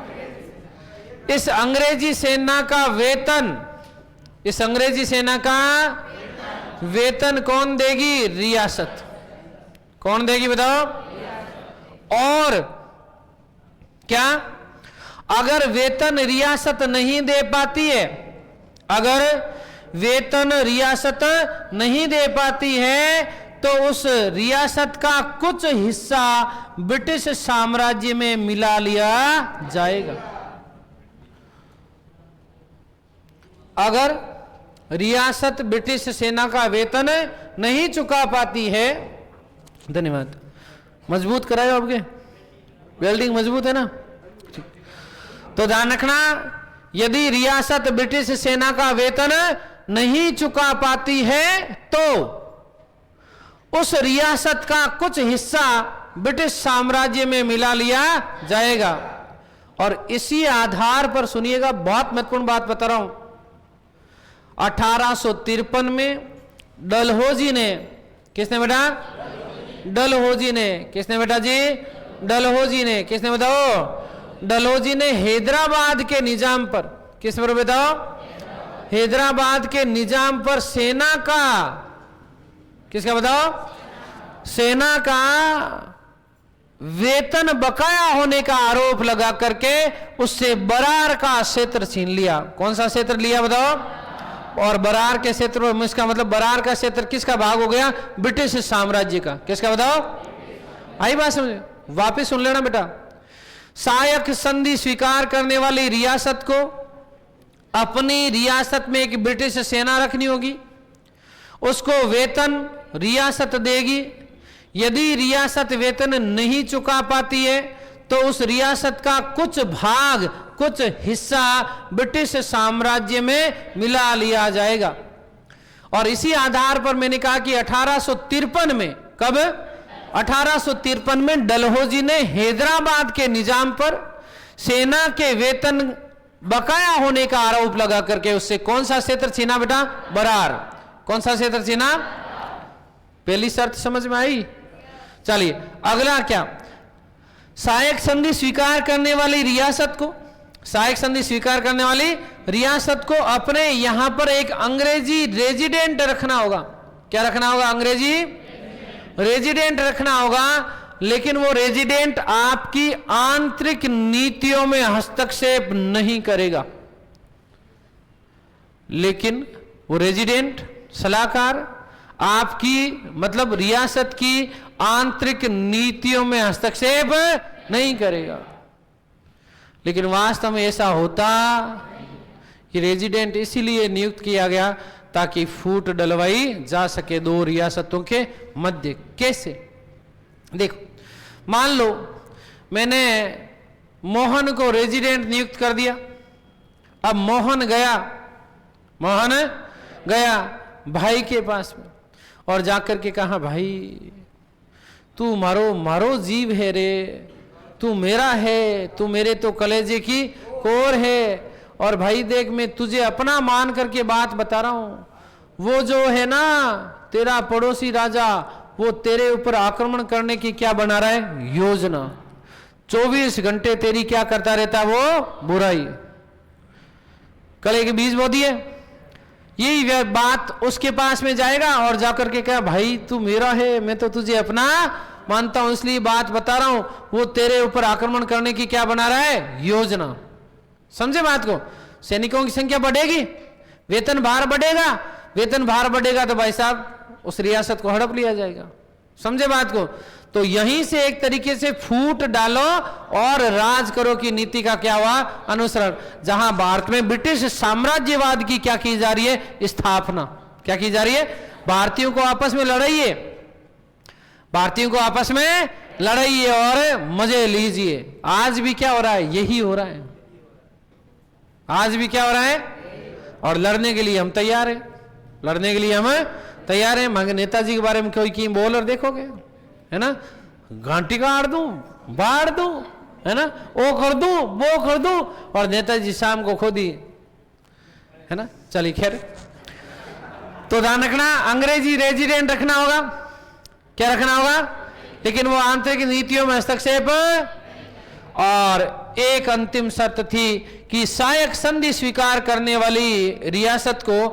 इस अंग्रेजी सेना का वेतन, इस अंग्रेजी सेना का वेतन कौन देगी? रियासत। कौन देगी बताओ? और क्या अगर वेतन रियासत नहीं दे पाती है, अगर वेतन रियासत नहीं दे पाती है तो उस रियासत का कुछ हिस्सा ब्रिटिश साम्राज्य में मिला लिया जाएगा। अगर रियासत ब्रिटिश सेना का वेतन नहीं चुका पाती है। धन्यवाद। मजबूत कराए आपके, वेल्डिंग मजबूत है ना। तो ध्यान रखना, यदि रियासत ब्रिटिश सेना का वेतन नहीं चुका पाती है तो उस रियासत का कुछ हिस्सा ब्रिटिश साम्राज्य में मिला लिया जाएगा। और इसी आधार पर सुनिएगा, बहुत महत्वपूर्ण बात बता रहा हूं, 1853 में डलहौजी ने, किसने बेटा? डलहौजी ने। किसने बेटा जी? डलहौजी ने। किसने बताओ? डलहौजी ने हैदराबाद के निजाम पर, किस पर बताओ? हैदराबाद के निजाम पर सेना का, किसका बताओ? सेना का वेतन बकाया होने का आरोप लगा करके उससे बरार का क्षेत्र छीन लिया। कौन सा क्षेत्र लिया बताओ? और बरार के क्षेत्र में, इसका मतलब बरार का क्षेत्र किसका भाग हो गया? ब्रिटिश साम्राज्य का। किसका बताओ? आई बात समझ? वापिस सुन लेना बेटा। सहायक संधि स्वीकार करने वाली रियासत को अपनी रियासत में एक ब्रिटिश सेना रखनी होगी, उसको वेतन रियासत देगी। यदि रियासत वेतन नहीं चुका पाती है तो उस रियासत का कुछ भाग, कुछ हिस्सा ब्रिटिश साम्राज्य में मिला लिया जाएगा। और इसी आधार पर मैंने कहा कि 1853 में, कब? 1853 में डलहौजी ने हैदराबाद के निजाम पर सेना के वेतन बकाया होने का आरोप लगा करके उससे कौन सा क्षेत्र छीना बेटा? बरार। कौन सा क्षेत्र छीना? पहली शर्त समझ में आई? चलिए अगला क्या? सहायक संधि स्वीकार करने वाली रियासत को, सहायक संधि स्वीकार करने वाली रियासत को अपने यहां पर एक अंग्रेजी रेजिडेंट रखना होगा। क्या रखना होगा? अंग्रेजी रेजिडेंट रखना होगा। लेकिन वो रेजिडेंट आपकी आंतरिक नीतियों में हस्तक्षेप नहीं करेगा। लेकिन वो रेजिडेंट, सलाहकार, आपकी मतलब रियासत की आंतरिक नीतियों में हस्तक्षेप नहीं करेगा। लेकिन वास्तव में ऐसा होता कि रेजिडेंट इसीलिए नियुक्त किया गया ताकि फूट डलवाई जा सके दो रियासतों के मध्य। कैसे? देखो, मान लो मैंने मोहन को रेजिडेंट नियुक्त कर दिया। अब मोहन गया भाई के पास में और जाकर के कहा, भाई तू मारो जीव है रे, तू मेरा है, तू मेरे तो कलेजे की कोर है। और भाई देख, मैं तुझे अपना मान करके बात बता रहा हूं, वो जो है ना तेरा पड़ोसी राजा, वो तेरे ऊपर आक्रमण करने की क्या बना रहा है? योजना। 24 घंटे तेरी क्या करता रहता है? वो बुराई। कले के बीज बो दिए। यही बात उसके पास में जाएगा और जाकर के क्या, भाई तू मेरा है, मैं तो तुझे अपना मानता हूं, इसलिए बात बता रहा हूं, वो तेरे ऊपर आक्रमण करने की क्या बना रहा है? योजना। समझे बात को? सैनिकों की संख्या बढ़ेगी, वेतन भार बढ़ेगा, वेतन भार बढ़ेगा तो भाई साहब उस रियासत को हड़प लिया जाएगा। समझे बात को? तो यहीं से एक तरीके से फूट डालो और राज करो की नीति का क्या हुआ? अनुसरण। जहां भारत में ब्रिटिश साम्राज्यवाद की क्या की जा रही है? स्थापना। क्या की जा रही है? भारतीयों को आपस में लड़ाइए, भारतीयों को आपस में लड़ाइए और मजे लीजिए। आज भी क्या हो रहा है? यही हो रहा है। आज भी क्या हो रहा है? और लड़ने के लिए हम तैयार हैं, लड़ने के लिए हम तैयार हैं। मगर नेताजी के बारे में कोई की बोल और देखोगे, है ना, घाटी काट दूं, बाढ़ दूं, है ना, वो कर दूं, वो कर दूं, और नेताजी शाम को खो दिए, है ना। चलिए खैर, तो ध्यान रखना, अंग्रेजी रेजिडेंट रखना होगा। क्या रखना होगा? लेकिन वो आंतरिक नीतियों में हस्तक्षेप। और एक अंतिम शर्त थी कि सहायक संधि स्वीकार करने वाली रियासत को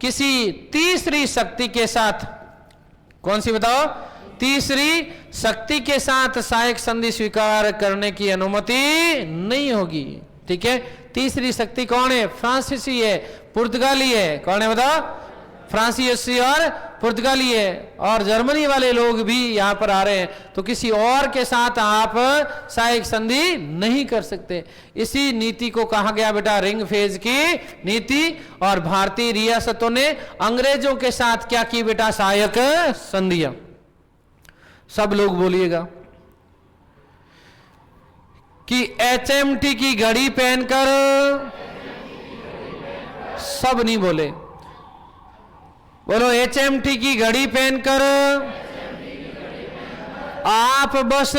किसी तीसरी शक्ति के साथ, कौन सी बताओ? तीसरी शक्ति के साथ सहायक संधि स्वीकार करने की अनुमति नहीं होगी। ठीक है? तीसरी शक्ति कौन है? फ्रांसीसी है, पुर्तगाली है। कौन है बताओ? फ्रांसीसी और पुर्तगाली है और जर्मनी वाले लोग भी यहां पर आ रहे हैं, तो किसी और के साथ आप सहायक संधि नहीं कर सकते। इसी नीति को कहा गया बेटा रिंग फेज की नीति। और भारतीय रियासतों ने अंग्रेजों के साथ क्या की बेटा? सहायक संधियां। सब लोग बोलिएगा कि HMT की घड़ी पहनकर, सब नहीं बोले, बोलो HMT की घड़ी पहनकर आप बस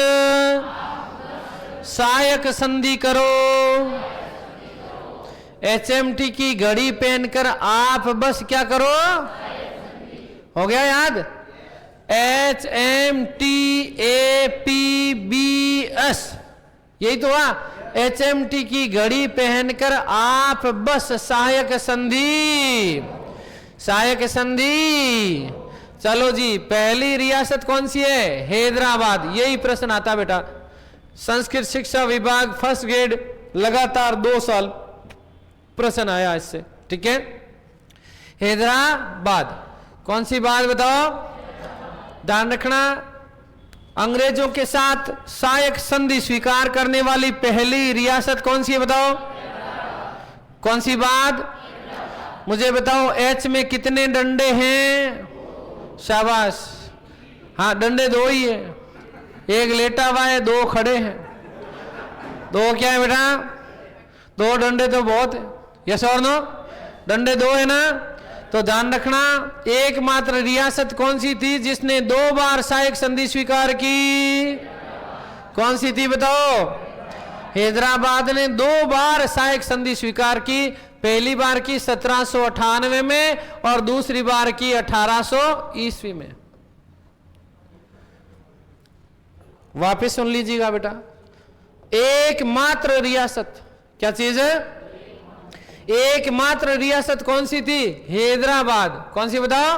सहायक संधि करो। HMT की घड़ी पहनकर आप बस क्या करो? हो गया याद? HMTAPBS, यही तो हुआ। HMT की घड़ी पहनकर आप बस सहायक संधि, सहायक संधि। चलो जी, पहली रियासत कौन सी है? हैदराबाद। यही प्रश्न आता बेटा संस्कृत शिक्षा विभाग फर्स्ट ग्रेड, लगातार 2 साल प्रश्न आया इससे। ठीक है, हैदराबाद। कौन सी बात बताओ? ध्यान रखना, अंग्रेजों के साथ सहायक संधि स्वीकार करने वाली पहली रियासत कौन सी है बताओ? कौन सी बात? मुझे बताओ H में कितने डंडे हैं? शाबाश, हाँ डंडे 2 ही है, एक लेटा हुआ है, 2 खड़े हैं। 2 क्या है बेटा? 2 डंडे तो बहुत है। यस और नो? डंडे 2 है ना? तो ध्यान रखना, एकमात्र रियासत कौन सी थी जिसने 2 बार सहायक संधि स्वीकार की? कौन सी थी बताओ? हैदराबाद ने 2 बार सहायक संधि स्वीकार की। पहली बार की 1798 में और दूसरी बार की 1800 ईस्वी में। वापस सुन लीजिएगा बेटा, एकमात्र रियासत, क्या चीज है? एकमात्र रियासत कौन सी थी? हैदराबाद। कौन सी बताओ?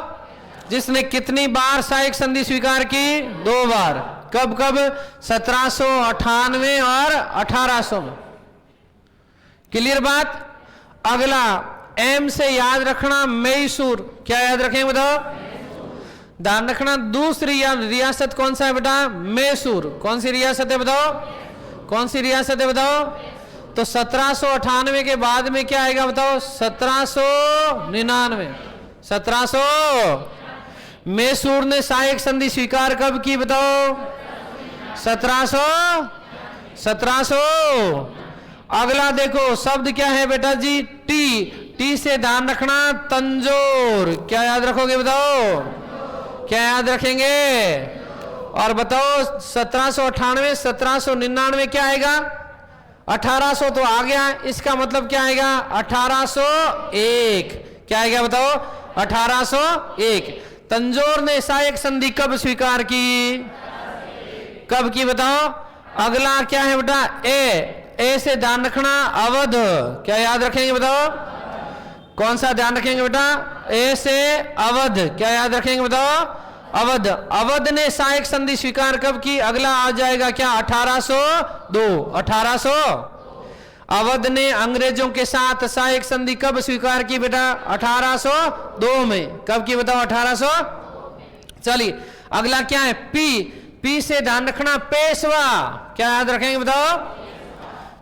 जिसने कितनी बार सहायक संधि स्वीकार की? 2 बार। कब कब? 1798 और 1800 में। क्लियर बात? अगला M से याद रखना, मैसूर। क्या याद रखेंगे बताओ? ध्यान रखना, दूसरी रियासत कौन सा है बेटा? मैसूर। कौन सी रियासत है बताओ? कौन सी रियासत है बताओ? तो 1798 के बाद में क्या आएगा बताओ? 1799। 1700। मैसूर ने सहायक संधि स्वीकार कब की बताओ? 1700। अगला देखो शब्द क्या है बेटा जी? टी से ध्यान रखना, तंजोर। क्या याद रखोगे बताओ? क्या याद रखेंगे? और बताओ 1798, 1799 क्या आएगा? 1800 तो आ गया, इसका मतलब क्या आएगा? 1801। क्या आएगा बताओ? 1801। तंजोर ने सहायक संधि कब स्वीकार की? कब की बताओ? अगला क्या है बेटा? ए से ध्यान रखना, अवध। क्या याद रखेंगे बताओ? कौन सा ध्यान रखेंगे बेटा? ए से अवध। क्या याद रखेंगे बताओ? अवध। अवध ने सहायक संधि स्वीकार कब की? अगला आ जाएगा क्या? 1802। 1800। अवध ने अंग्रेजों के साथ सहायक संधि कब स्वीकार की बेटा? 1802 में। कब की बताओ? 1800। चलिए अगला क्या है? पी से ध्यान रखना, पेशवा। क्या याद रखेंगे बताओ?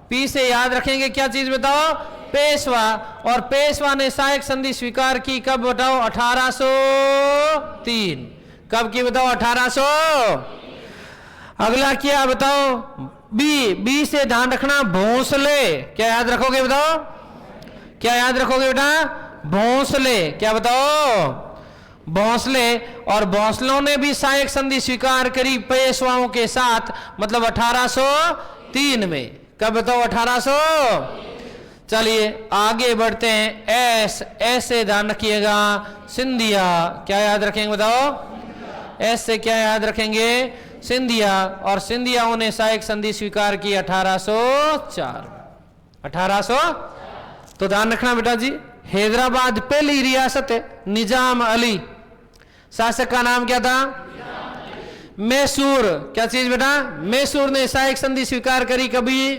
पी से याद रखेंगे क्या चीज बताओ? पेशवा। और पेशवा ने सहायक संधि स्वीकार की कब बताओ? 1803। कब की बताओ? 1800। अगला क्या बताओ? बी से ध्यान रखना, भोंसले। क्या याद रखोगे बताओ? क्या याद रखोगे बेटा? भोंसले। क्या बताओ? भोंसले। और भोंसलों ने भी सहायक संधि स्वीकार करी पेशवाओं के साथ, मतलब 1803 में। कब बताओ? 1800। चलिए आगे बढ़ते हैं। एस से ध्यान रखिएगा, सिंधिया। क्या याद रखेंगे बताओ? एस से क्या याद रखेंगे? सिंधिया। और सिंधियाओं ने सहायक संधि स्वीकार की 1804। 1800। तो ध्यान रखना बेटा जी, हैदराबाद पहली रियासत है। निजाम अली शासक का नाम क्या था? मैसूर। क्या चीज बेटा? मैसूर ने सहायक संधि स्वीकार करी कभी?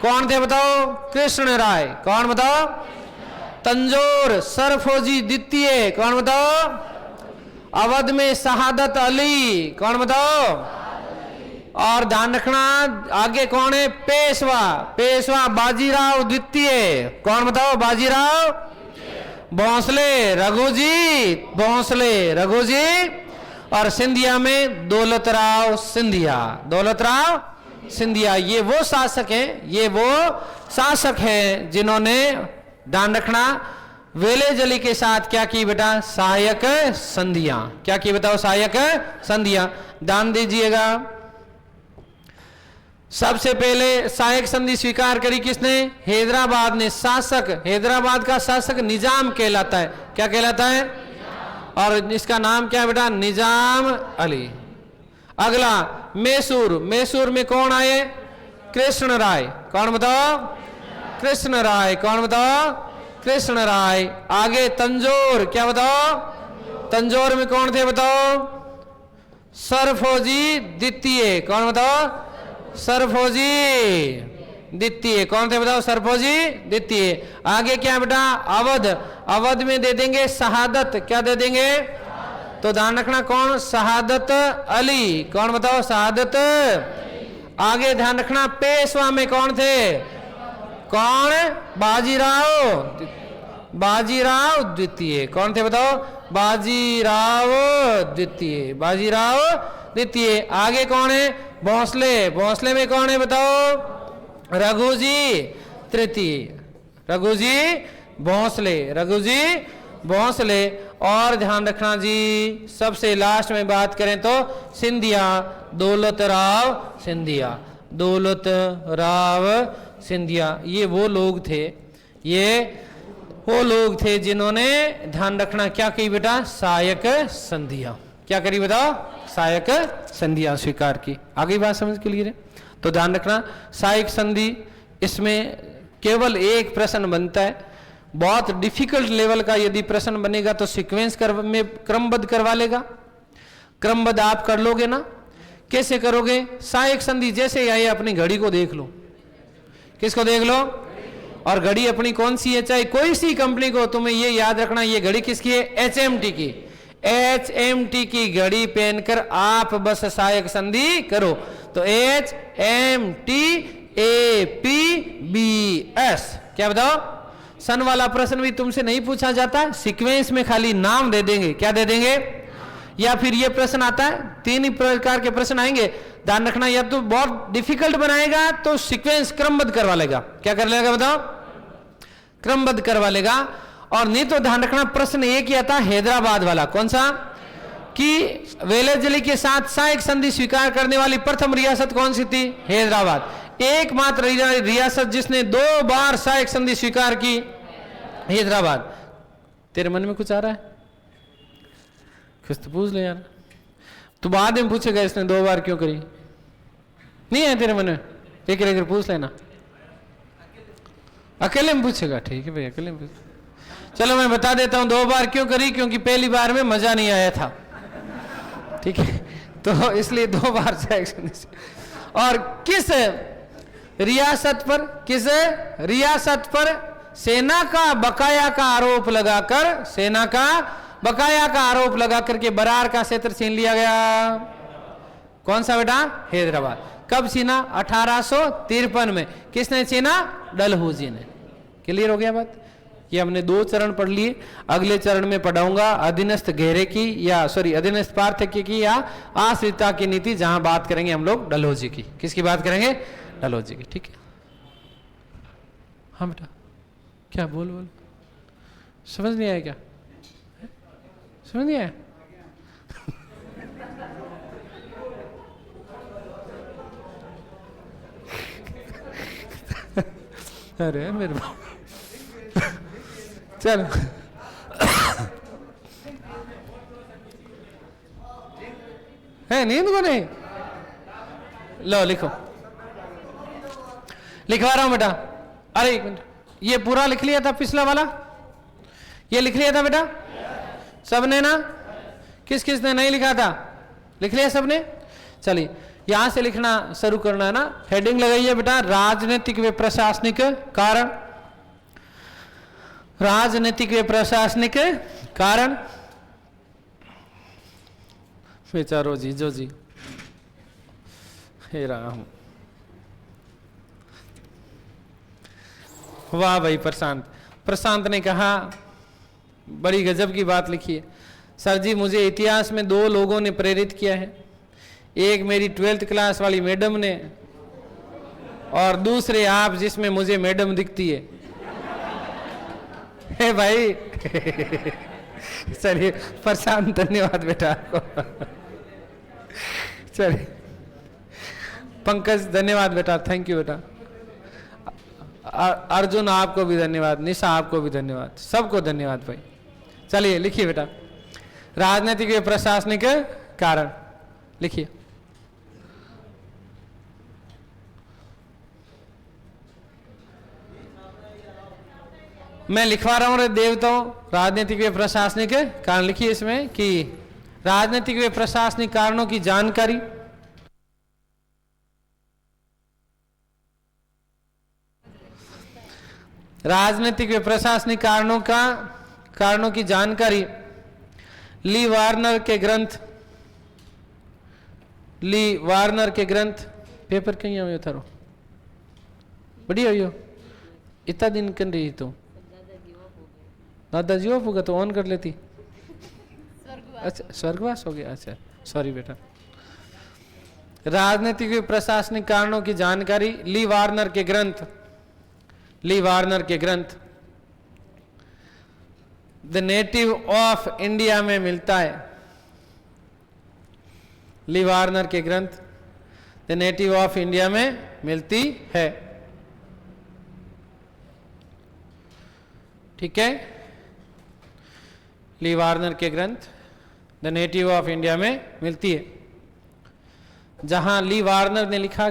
कौन थे बताओ? कृष्ण राय। कौन बताओ? तंजोर सरफोजी द्वितीय। कौन बताओ? अवध में शहादत अली, कौन बताओ? और ध्यान रखना आगे कौन है? पेशवा, पेशवा बाजीराव द्वितीय, कौन बताओ? बाजीराव भोंसले रघुजीत, भोंसले रघुजीत। और सिंधिया में दौलतराव सिंधिया, दौलतराव सिंधिया। ये वो शासक हैं, ये वो शासक हैं जिन्होंने, ध्यान रखना, वेलेजली के साथ क्या की बेटा? सहायक संधियां। क्या की बताओ? सहायक संधियां। ध्यान दीजिएगा, सबसे पहले सहायक संधि स्वीकार करी किसने? हैदराबाद ने। शासक, हैदराबाद का शासक निजाम कहलाता है। क्या कहलाता है? और इसका नाम क्या है बेटा? निजाम अली। अगला मैसूर, मैसूर में कौन आए? कृष्ण राय, कौन बताओ? कृष्ण राय, कौन बताओ? कृष्ण राय। आगे तंजौर, क्या बताओ? तंजौर में कौन थे बताओ? सरफौजी द्वितीय, कौन बताओ? सरफौजी द्वितीय, कौन थे बताओ? सरफौजी द्वितीय। आगे क्या बेटा? अवध, अवध में दे देंगे शहादत, क्या दे देंगे? तो ध्यान रखना कौन? शहादत अली, कौन बताओ? शहादत। आगे ध्यान रखना पेशवा में कौन थे? कौन? बाजीराव, बाजीराव द्वितीय, कौन थे बताओ? बाजीराव द्वितीय, बाजीराव द्वितीय। आगे कौन है? भोंसले, भोंसले में कौन है बताओ? रघुजी तृतीय, रघुजी भोंसले, रघुजी भोंसले। और ध्यान रखना जी, सबसे लास्ट में बात करें तो सिंधिया, दौलतराव सिंधिया, दौलतराव सिंधिया। ये वो लोग थे, ये वो लोग थे जिन्होंने, ध्यान रखना, क्या की बेटा? सहायक संधियां। क्या करी बताओ? सहायक संधियां स्वीकार की। आगे बात समझ के लिए तो ध्यान रखना, सहायक संधि, इसमें केवल एक प्रश्न बनता है। बहुत डिफिकल्ट लेवल का यदि प्रश्न बनेगा तो सीक्वेंस में क्रमबद्ध करवा लेगा। क्रमबद्ध आप कर लोगे ना? कैसे करोगे? सहायक संधि जैसे ही आए अपनी घड़ी को देख लो। किसको देख लो? और घड़ी अपनी कौन सी है? चाहे कोई सी कंपनी को, तुम्हें ये याद रखना ये घड़ी किसकी है? HMT की। HMT की घड़ी पहनकर आप बस सहायक संधि करो। तो HMT APBS, क्या बताओ? सन वाला प्रश्न भी तुमसे नहीं पूछा जाता है, सीक्वेंस में खाली नाम दे देंगे। क्या दे देंगे? या फिर ये प्रश्न आता है, तीन ही प्रकार के प्रश्न आएंगे। ध्यान रखना, या तो बहुत डिफिकल्ट बनाएगा तो सीक्वेंस क्रमबद्ध करवा लेगा। क्या कर लेगा बताओ? क्रमबद्ध करवा लेगा। और नहीं तो ध्यान रखना, प्रश्न एक ही आता हैदराबाद वाला, कौन सा? कि वेलेजली के साथ सहायक संधि स्वीकार करने वाली प्रथम रियासत कौन सी थी? हैदराबाद। एकमात्र रियासत जिसने 2 बार सहायक संधि स्वीकार की, हैदराबाद। तेरे मन में कुछ आ रहा है? कुछ तो पूछ ले यार। तू बाद में पूछेगा इसने 2 बार क्यों करी, नहीं है तेरे मन में? एक लेकर पूछ लेना। अकेले में पूछेगा? ठीक है भाई, अकेले में पूछ। चलो मैं बता देता हूं 2 बार क्यों करी। क्योंकि पहली बार में मजा नहीं आया था, ठीक है, तो इसलिए 2 बार सहायक संधि। और किस रियासत पर? किस रियासत पर सेना का बकाया का आरोप लगाकर, सेना का बकाया का आरोप लगाकर के बरार का क्षेत्र छीन लिया गया? कौन सा बेटा? हैदराबाद। कब छीना? 1853 में। किसने छीना? डलहौजी ने। क्लियर हो गया बात? ये हमने 2 चरण पढ़ लिए। अगले चरण में पढ़ाऊंगा अधीनस्थ घेरे की, या सॉरी अधीनस्थ पार्थक्य की या आश्रितता की नीति, जहां बात करेंगे हम लोग डलहौजी की। किसकी बात करेंगे? डलहौजी की। ठीक है, हाँ बेटा, क्या बोल बोल, समझ नहीं आया क्या? समझ नहीं आया? अरे मेरे चलो है नींद को नहीं? लो लिखो, लिखवा रहा हूं बेटा। अरे एक मिनट, ये पूरा लिख लिया था पिछला वाला? ये लिख लिया था बेटा सबने ना? किस किस ने नहीं लिखा था? लिख लिया सबने? चलिए यहां से लिखना शुरू करना है ना। हेडिंग लगाइए बेटा, राजनीतिक व प्रशासनिक कारण। राजनीतिक व प्रशासनिक कारण। बेचारो जीजो जी, हे राम। वाह भाई प्रशांत। प्रशांत ने कहा बड़ी गजब की बात लिखी है। सर जी मुझे इतिहास में 2 लोगों ने प्रेरित किया है, एक मेरी 12th क्लास वाली मैडम ने और दूसरे आप जिसमें मुझे मैडम दिखती है। हे भाई चलिए प्रशांत धन्यवाद बेटा आपको। चलिए पंकज धन्यवाद बेटा, थैंक यू बेटा। अर्जुन आपको भी धन्यवाद, निशा आपको भी धन्यवाद, सबको धन्यवाद भाई। चलिए लिखिए बेटा, राजनीतिक व प्रशासनिक कारण लिखिए। मैं लिखवा रहा हूं रे देवताओं, राजनीतिक व प्रशासनिक कारण लिखिए इसमें कि राजनीतिक व प्रशासनिक कारणों की जानकारी राजनीतिक व प्रशासनिक कारणों की जानकारी ली वार्नर के ग्रंथ पेपर कहीं हुए थारो बढ़िया हुई हो इतना दिन कर रही तो दादाजी ऑफ होगा तो ऑन कर लेती। अच्छा स्वर्गवास हो गया, अच्छा सॉरी बेटा। राजनीतिक व प्रशासनिक कारणों की जानकारी ली वार्नर के ग्रंथ द नेटिव ऑफ इंडिया में मिलता है। ली वार्नर के ग्रंथ द नेटिव ऑफ इंडिया में मिलती है। ठीक है, ली वार्नर के ग्रंथ द नेटिव ऑफ इंडिया में मिलती है। जहां ली वार्नर ने लिखा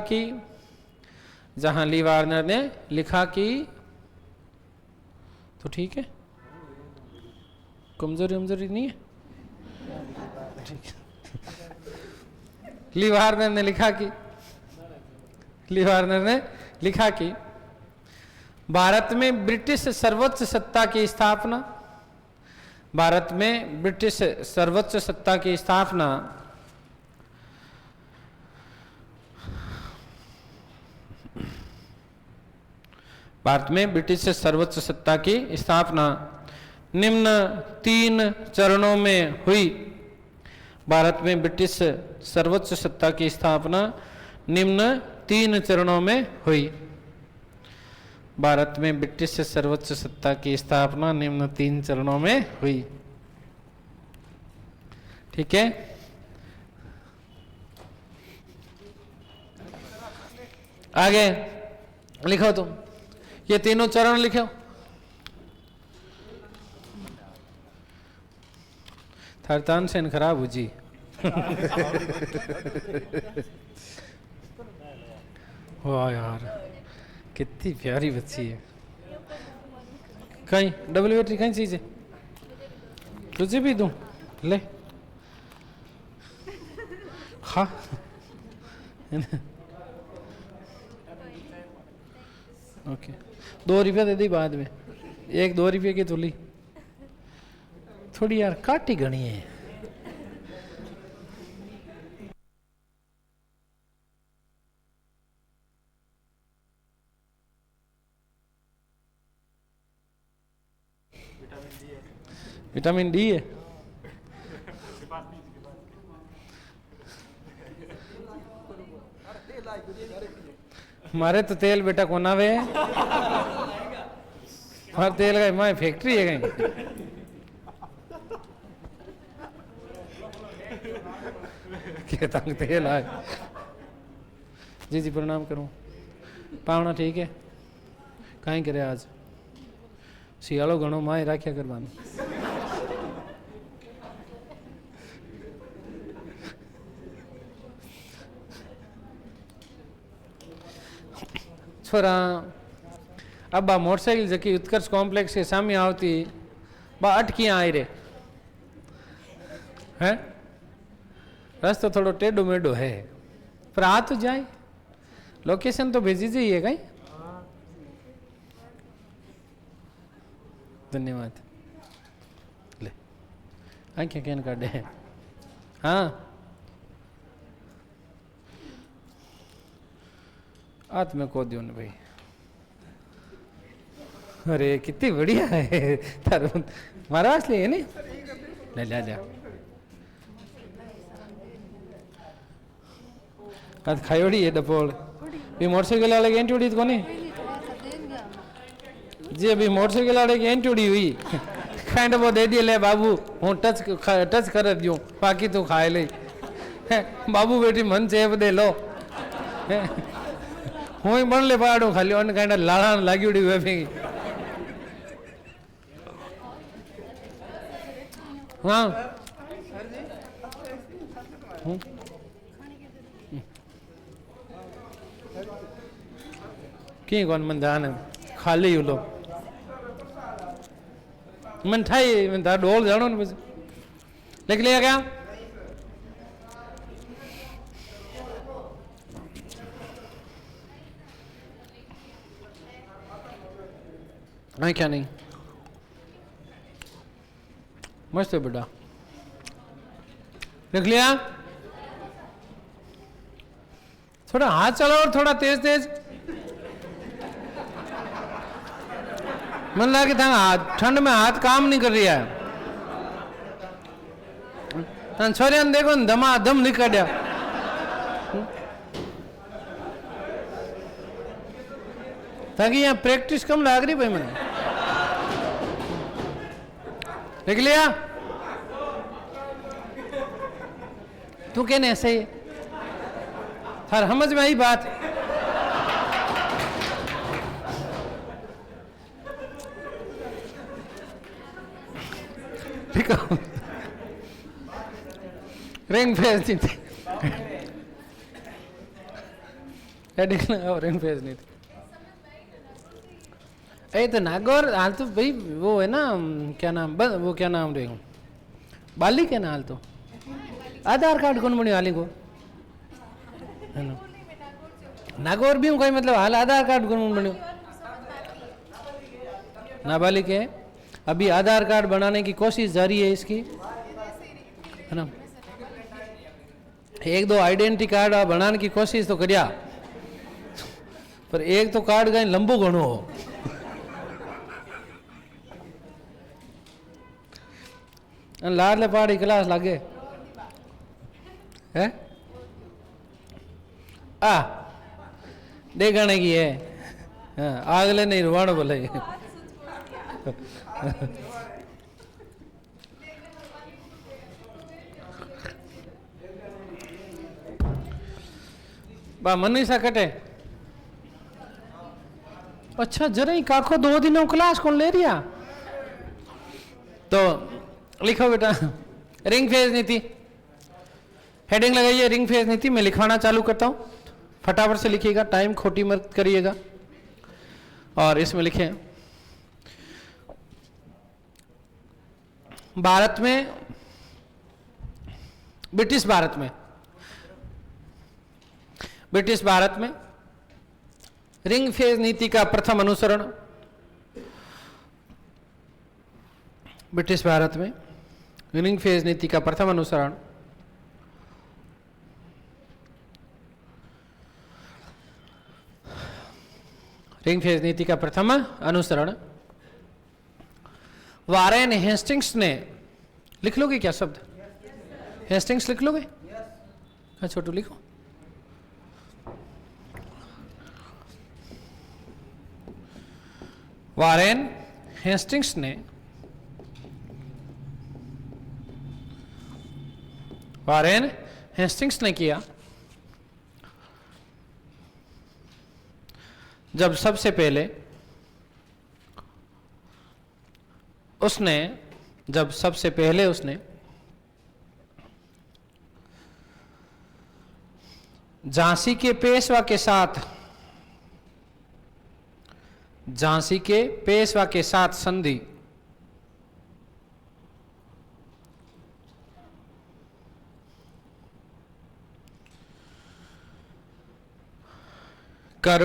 कि तो ठीक है, कमजोरी नहीं है। ठीक है। ली वार्नर ने लिखा कि भारत में ब्रिटिश सर्वोच्च सत्ता की स्थापना भारत में ब्रिटिश सर्वोच्च सत्ता की स्थापना निम्न 3 चरणों में हुई। भारत में ब्रिटिश सर्वोच्च सत्ता की स्थापना निम्न 3 चरणों में हुई। भारत में ब्रिटिश सर्वोच्च सत्ता की स्थापना निम्न 3 चरणों में हुई। ठीक है, आगे लिखो तुम ये तीनों चरण लिखो। थार तानसेन खराब हो जी। वाह यार कितनी प्यारी बच्ची है। कहीं डबल बैटरी कहीं चीज है, तुझे भी दूं ले खा। ओके 2 रुपया दे दी बाद में, 1-2 रुपये की तुली थोड़ी यार काटी घनी है। विटामिन डी है। हमारे तो तेल बेटा कोना वे हमारे तेल का हमारी फैक्ट्री है कहीं। क्या तंग तेल आए। जी प्रणाम करूं। पावना ठीक है, कहीं करे आज सियालो घणो माए राख्या करवानो। छोरा अब बा मोटरसाइकिल जकी उत्कर्ष कॉम्प्लेक्स के सामने आवती बा अटकियां आई रे है। रास्ता थोड़ो टेढ़ो मेढ़ो है पर आ तो जाए। लोकेशन तो भेजी जाइए कहीं। धन्यवाद। ले आंखें कहन काटे। हाँ आज मैं को दियो ने भाई। अरे कितनी बढ़िया है तारो मारा असली है नहीं ले ले ले आज खायोड़ी है डपोल भी मोटरसाइकिल वाले की एंटी को नहीं जी अभी मोटरसाइकिल वाले की एंटी हुई खाई डबो दे दिए ले बाबू हूँ टच कर दियो बाकी तू खाए ले बाबू बेटी मन चेप दे लो हूँ बन ले पाड़ू खाली उन खाई लाड़ा लागी उड़ी हुई हाँ की कौन मन जान खाली हो लो मन ठाई मन तार डोल जानो ना बस लिख लिया क्या नहीं क्या नहीं मस्त है बेटा लिख लिया थोड़ा हाथ चलाओ और थोड़ा तेज तेज मन लगा कि था ठंड में हाथ काम नहीं कर रहा है छोरिया ने देखो दमा दम निकल ताकि यहाँ प्रैक्टिस कम लग रही भाई मैंने लिख लिया तू कहने ऐसे ही हर समझ में आई बात ठीक है रिंग फेस नहीं थी हेडिंग लगाओ रिंग फेस नहीं थी ए तो नागौर हाल तो भाई वो है ना क्या नाम वो क्या नाम रहे बाली क्या ना हाल तो आधार कार्ड कौन बनी हाली को है ना नागौर भी हूँ कोई मतलब हाल आधार कार्ड कौन बनो नाबालिग है अभी आधार कार्ड बनाने की कोशिश जारी है इसकी है ना एक दो आइडेंटिटी कार्ड बनाने की कोशिश तो करिया पर एक तो कार्ड कहीं लंबो घणो हो लाडले पहाड़ी क्लास लागे है आ देखने की है आगले नहीं रुवाणो बोले बा मनीषा कटे अच्छा जरा ही काको 2 दिनों क्लास कौन ले रिया तो लिखो बेटा रिंग फेज नीति हेडिंग लगाइए रिंग फेज नीति मैं लिखवाना चालू करता हूं फटाफट से लिखिएगा टाइम खोटी मत करिएगा और इसमें लिखें भारत में ब्रिटिश भारत में रिंग फेज नीति का प्रथम अनुसरण ब्रिटिश भारत में रिंग फेज नीति का प्रथम अनुसरण रिंग फेज नीति का प्रथम अनुसरण वारेन हेस्टिंग्स ने लिख लोगे क्या शब्द हेस्टिंग्स लिख लोगे हाँ छोटू लिखो वारेन हेस्टिंग्स ने किया जब सबसे पहले उसने झांसी के पेशवा के साथ संधि कर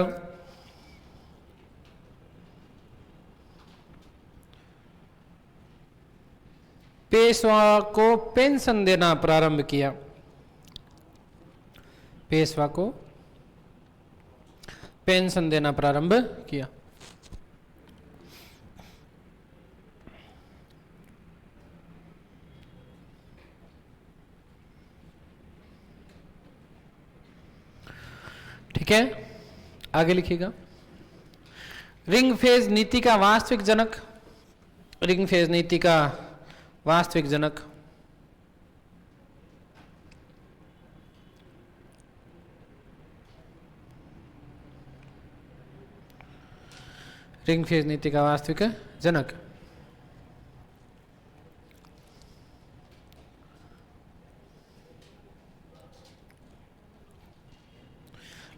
पेशवा को पेंशन देना प्रारंभ किया पेशवा को पेंशन देना प्रारंभ किया। ठीक है, आगे लिखिएगा। रिंग फेज नीति का वास्तविक जनक, रिंग फेज नीति का वास्तविक जनक रिंग फेज नीति का वास्तविक जनक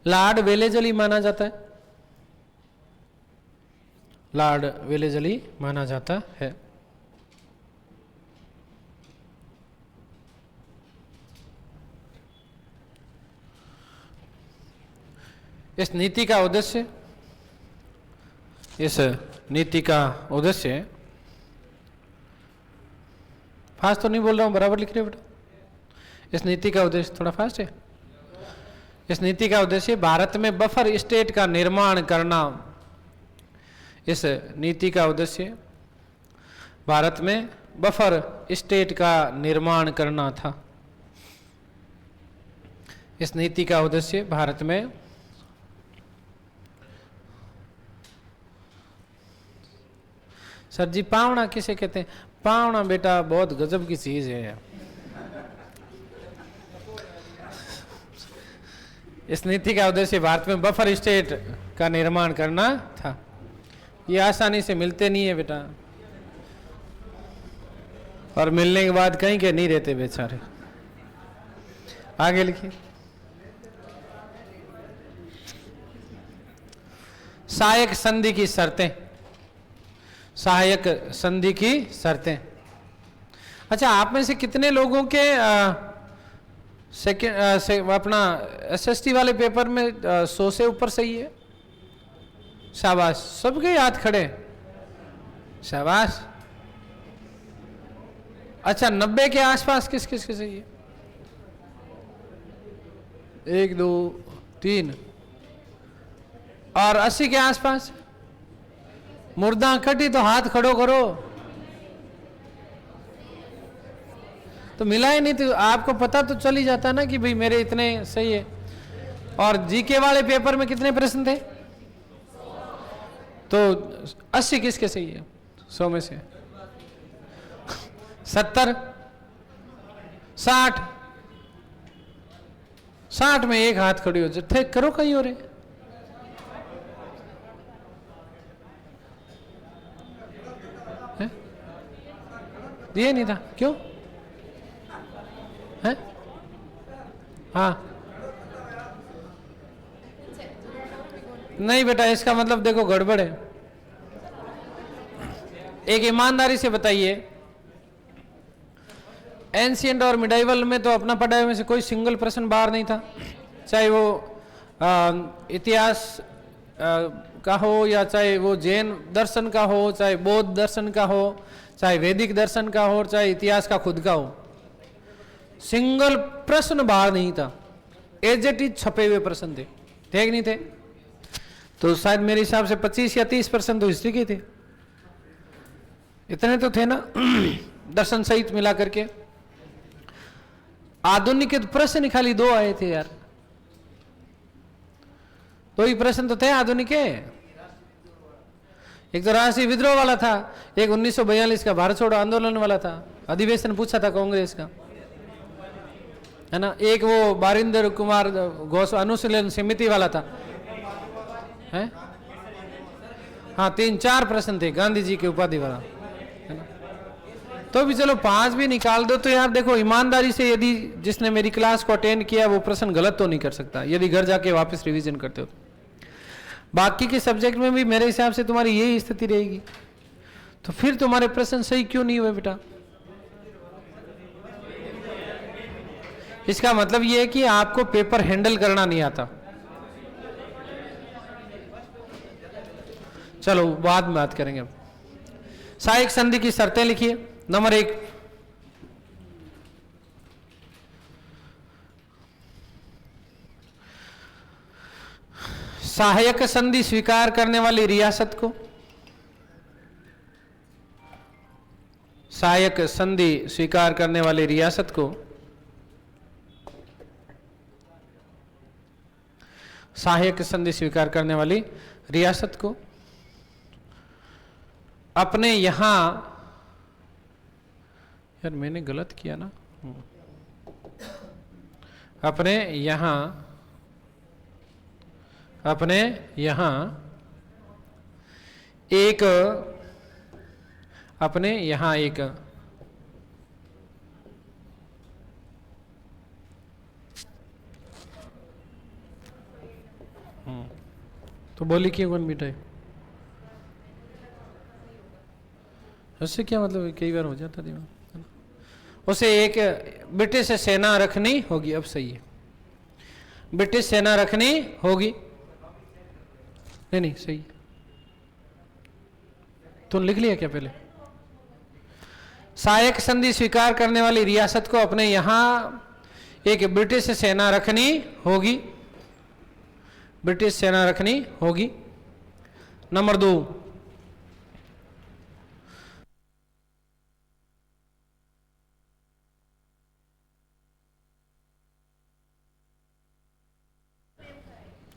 लॉर्ड वेलेजली माना जाता है, लॉर्ड वेलेजली माना जाता है। इस नीति का उद्देश्य, इस नीति का उद्देश्य, फास्ट तो नहीं बोल रहा हूं, बराबर लिख रहे हो बेटा। इस नीति का उद्देश्य, थोड़ा फास्ट है। इस नीति का उद्देश्य भारत में बफर स्टेट का निर्माण करना। इस नीति का उद्देश्य भारत में बफर स्टेट का निर्माण करना था। इस नीति का उद्देश्य भारत में सर जी पावना किसे कहते हैं? पावना बेटा बहुत गजब की चीज है। इस नीति का उद्देश्य भारत में बफर स्टेट का निर्माण करना था। ये आसानी से मिलते नहीं है बेटा, और मिलने के बाद कहीं के नहीं रहते बेचारे। आगे लिखिए। सहायक संधि की शर्तें, सहायक संधि की शर्तें। अच्छा, आप में से कितने लोगों के अपना एसएसटी वाले पेपर में 100 से ऊपर सही है? शाबाश, सबके हाथ खड़े, शाबाश। अच्छा, 90 के आसपास किस किस के सही है? 1 2 3। और 80 के आसपास? मुर्दा कटी तो हाथ खड़ो करो। तो मिला ही नहीं, तो आपको पता तो चल ही जाता ना कि भाई मेरे इतने सही है। और जीके वाले पेपर में कितने प्रश्न थे? तो 80 किसके सही है 100 में से? 70, 60। 60 में एक हाथ खड़ी हो जाए, करो कहीं और है। दिए नहीं था, क्यों है? हाँ, नहीं बेटा, इसका मतलब देखो गड़बड़ है। एक ईमानदारी से बताइए, एंशिएंट और मिडाइवल में तो अपना पढ़ाई में से कोई सिंगल प्रश्न बाहर नहीं था, चाहे वो इतिहास का हो, या चाहे वो जैन दर्शन का हो, चाहे बौद्ध दर्शन का हो, चाहे वैदिक दर्शन का हो, चाहे इतिहास का खुद का हो। सिंगल प्रश्न बाहर नहीं था, एज इट इज छपे हुए प्रश्न थे कि नहीं थे? तो शायद मेरे हिसाब से 25 या 30% तो हिस्ट्री के थे। इतने तो थे ना दर्शन सहित मिला करके। आधुनिक के प्रश्न खाली 2 आए थे यार, 2 ही प्रश्न तो थे आधुनिक के। एक तो राष्ट्रीय विद्रोह वाला था, एक 1942 का भारत छोड़ो आंदोलन वाला था, अधिवेशन पूछा था कांग्रेस का, है ना। एक वो बारिंदर कुमार घोष अनुशीलन समिति वाला था, है? हाँ, 3-4 प्रश्न थे गांधी जी के उपाधि वाला, है ना। तो भी चलो 5 भी निकाल दो। तो यार देखो, ईमानदारी से यदि जिसने मेरी क्लास को अटेंड किया वो प्रश्न गलत तो नहीं कर सकता, यदि घर जाके वापस रिवीजन करते हो। बाकी के सब्जेक्ट में भी मेरे हिसाब से तुम्हारी यही स्थिति रहेगी, तो फिर तुम्हारे प्रश्न सही क्यों नहीं हुए बेटा? इसका मतलब यह है कि आपको पेपर हैंडल करना नहीं आता। चलो बाद में बात करेंगे। अब सहायक संधि की शर्तें लिखिए। नंबर 1, सहायक संधि स्वीकार करने वाली रियासत को, सहायक संधि स्वीकार करने वाली रियासत को, सहायक संधि स्वीकार करने वाली रियासत को अपने यहां, यार मैंने गलत किया ना, अपने यहां एक, अपने यहां एक तो बोली क्यों कौन मिटाई, उससे क्या मतलब, कई बार हो जाता दिमाग, उसे एक ब्रिटिश सेना रखनी होगी। अब सही है, ब्रिटिश सेना रखनी होगी, नहीं सही है, तो लिख लिया क्या पहले? सहायक संधि स्वीकार करने वाली रियासत को अपने यहां एक ब्रिटिश सेना रखनी होगी, ब्रिटिश सेना रखनी होगी। नंबर 2,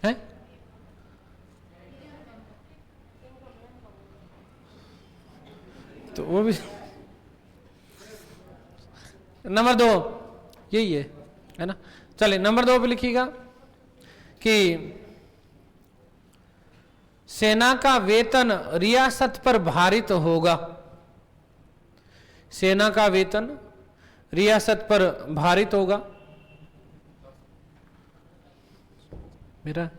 है तो वो भी नंबर 2 यही है ना। चलिए नंबर 2 पे लिखिएगा कि सेना का वेतन रियासत पर भारित होगा, सेना का वेतन रियासत पर भारित होगा। मेरा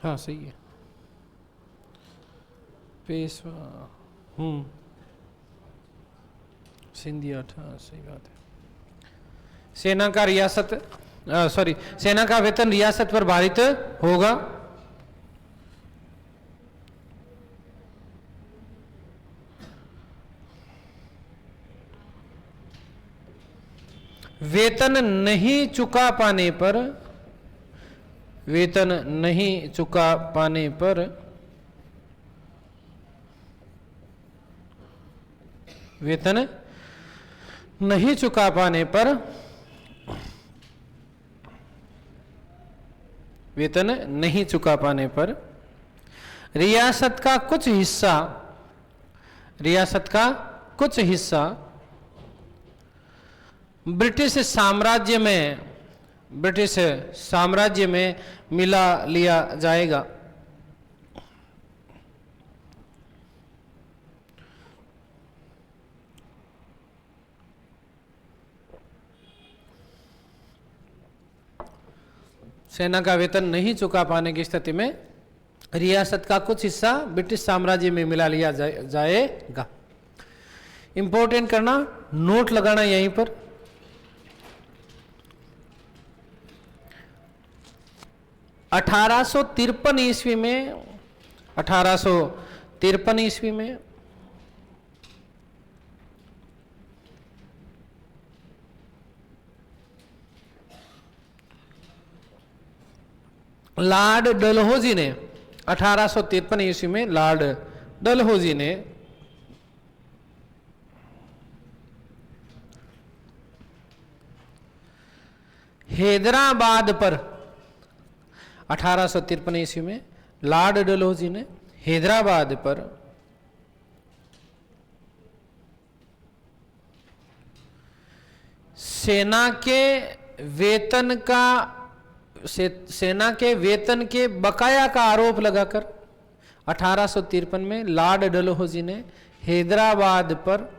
हाँ सही है, पेशवा सिंधिया, हाँ सही बात है। सेना का रियासत सेना का वेतन रियासत पर भारित होगा। वेतन नहीं चुका पाने पर, वेतन नहीं चुका पाने पर वेतन नहीं चुका पाने पर वेतन नहीं चुका पाने पर रियासत का कुछ हिस्सा, रियासत का कुछ हिस्सा ब्रिटिश साम्राज्य में मिला लिया जाएगा। सेना का वेतन नहीं चुका पाने की स्थिति में रियासत का कुछ हिस्सा ब्रिटिश साम्राज्य में मिला लिया जाएगा। इंपॉर्टेंट करना, नोट लगाना यहीं पर। 1853 ईस्वी में 1853 ईस्वी में लॉर्ड डलहौजी ने 1853 ईस्वी में लॉर्ड डलहौजी ने हैदराबाद पर 1853 ईस्वी में लॉर्ड डलहौजी ने हैदराबाद पर सेना के वेतन के बकाया का आरोप लगाकर 1853 में लॉर्ड डलहौजी ने हैदराबाद पर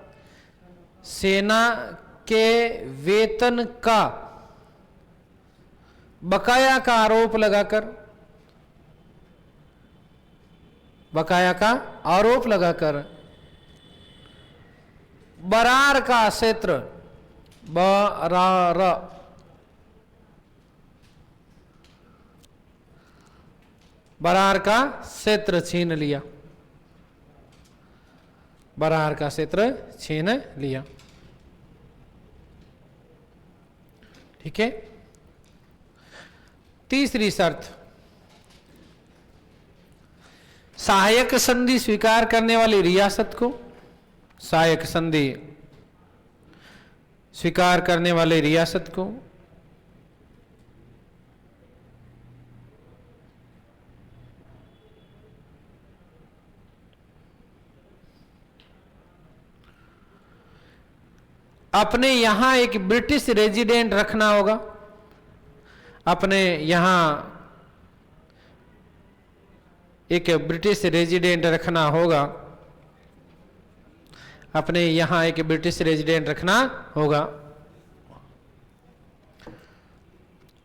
सेना के वेतन का बकाया का आरोप लगाकर बरार का क्षेत्र बरार का क्षेत्र छीन लिया, बरार का क्षेत्र छीन लिया। ठीक है। तीसरी शर्त, सहायक संधि स्वीकार करने वाली रियासत को, सहायक संधि स्वीकार करने वाले रियासत को अपने यहां एक ब्रिटिश रेजिडेंट रखना होगा, अपने यहां एक ब्रिटिश रेजिडेंट रखना होगा, अपने यहां एक ब्रिटिश रेजिडेंट रखना होगा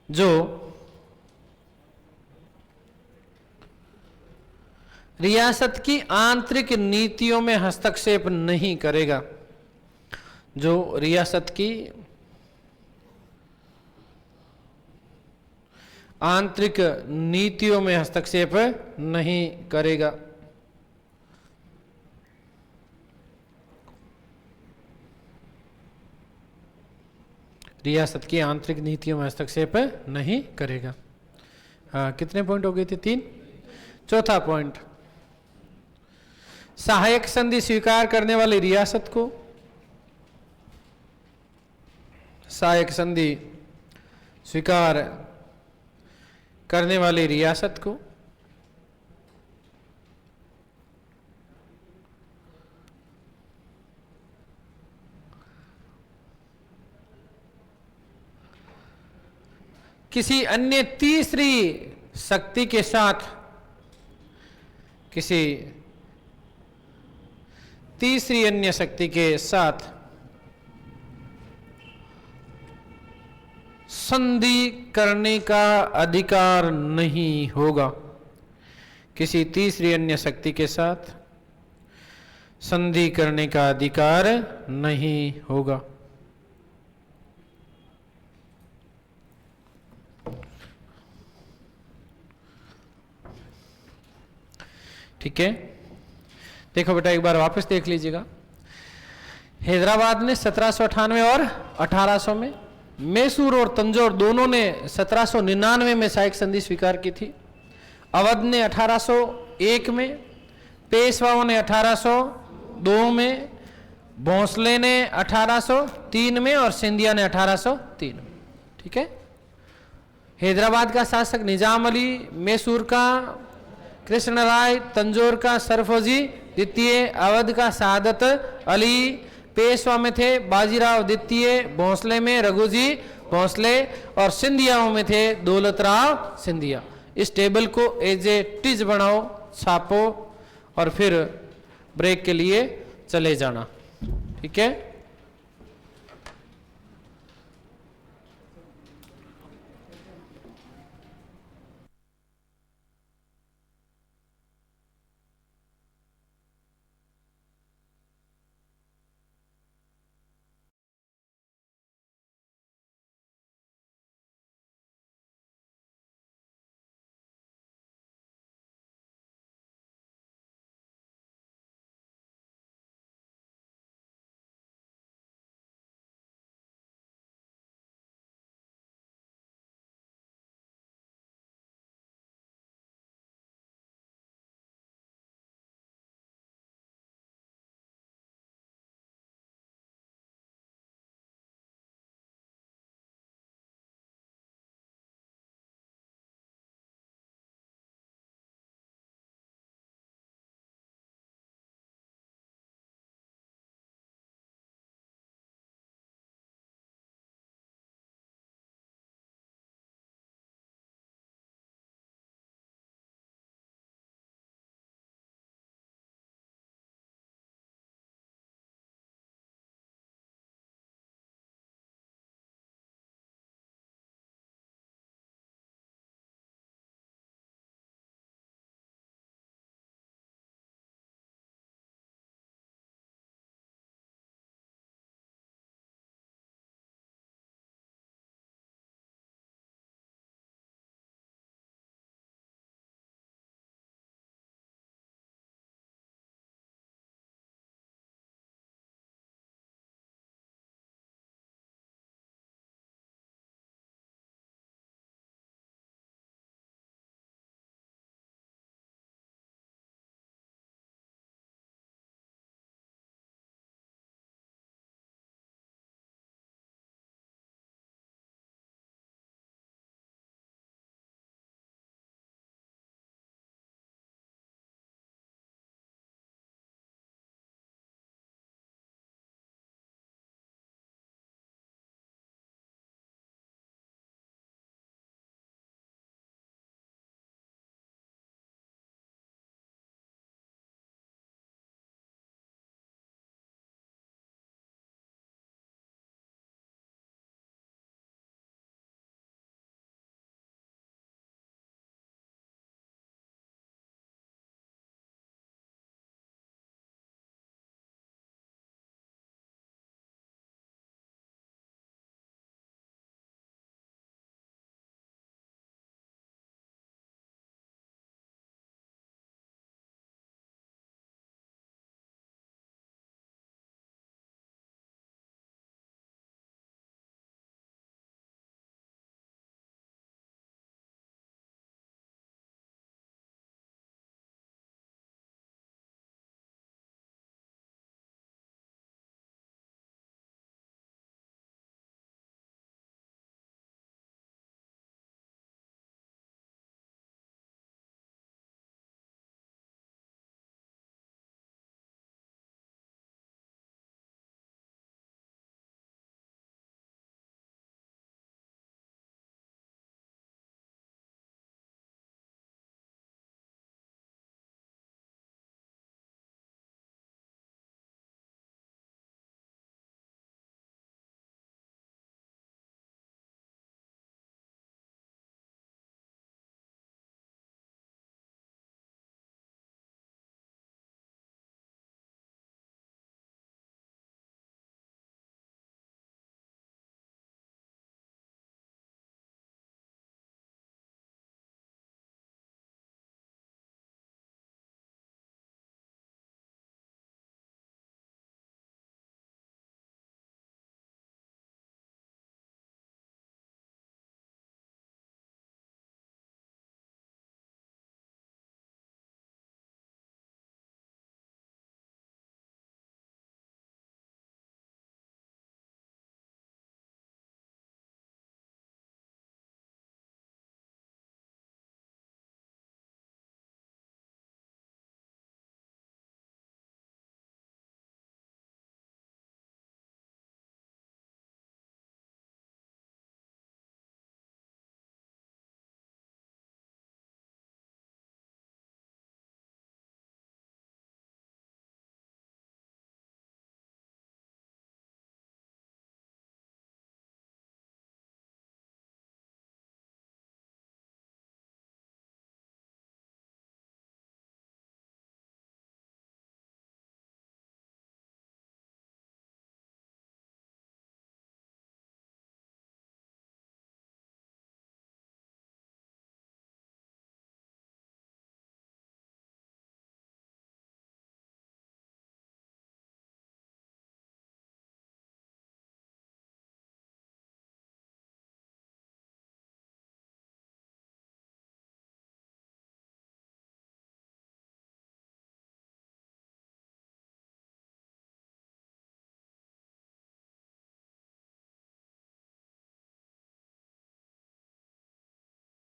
जो रियासत की आंतरिक नीतियों में हस्तक्षेप नहीं करेगा, जो रियासत की आंतरिक नीतियों में हस्तक्षेप नहीं करेगा। रियासत की आंतरिक नीतियों में हस्तक्षेप नहीं करेगा। कितने पॉइंट हो गए थे? 3। चौथा पॉइंट, सहायक संधि स्वीकार करने वाली रियासत को, सहायक संधि स्वीकार करने वाली रियासत को किसी अन्य तीसरी शक्ति के साथ, किसी तीसरी अन्य शक्ति के साथ संधि करने का अधिकार नहीं होगा, किसी तीसरी अन्य शक्ति के साथ संधि करने का अधिकार नहीं होगा। ठीक है, देखो बेटा एक बार वापस देख लीजिएगा। हैदराबाद ने 1798 और 1800 में, मैसूर और तंजौर दोनों ने 1799 में सहायक संधि स्वीकार की थी। अवध ने 1801 में, पेशवाओं ने 1802 में, भोंसले ने 1803 में और सिंधिया ने 1803 में। ठीक है, हैदराबाद का शासक निजाम अली, मैसूर का कृष्ण राय, तंजौर का सरफोजी द्वितीय, अवध का सादत अली, पेशवा में थे बाजीराव द्वितीय, भोंसले में रघुजी भोंसले और सिंधियाओं में थे दौलतराव सिंधिया। इस टेबल को एज ए टिज बनाओ, छापो और फिर ब्रेक के लिए चले जाना। ठीक है।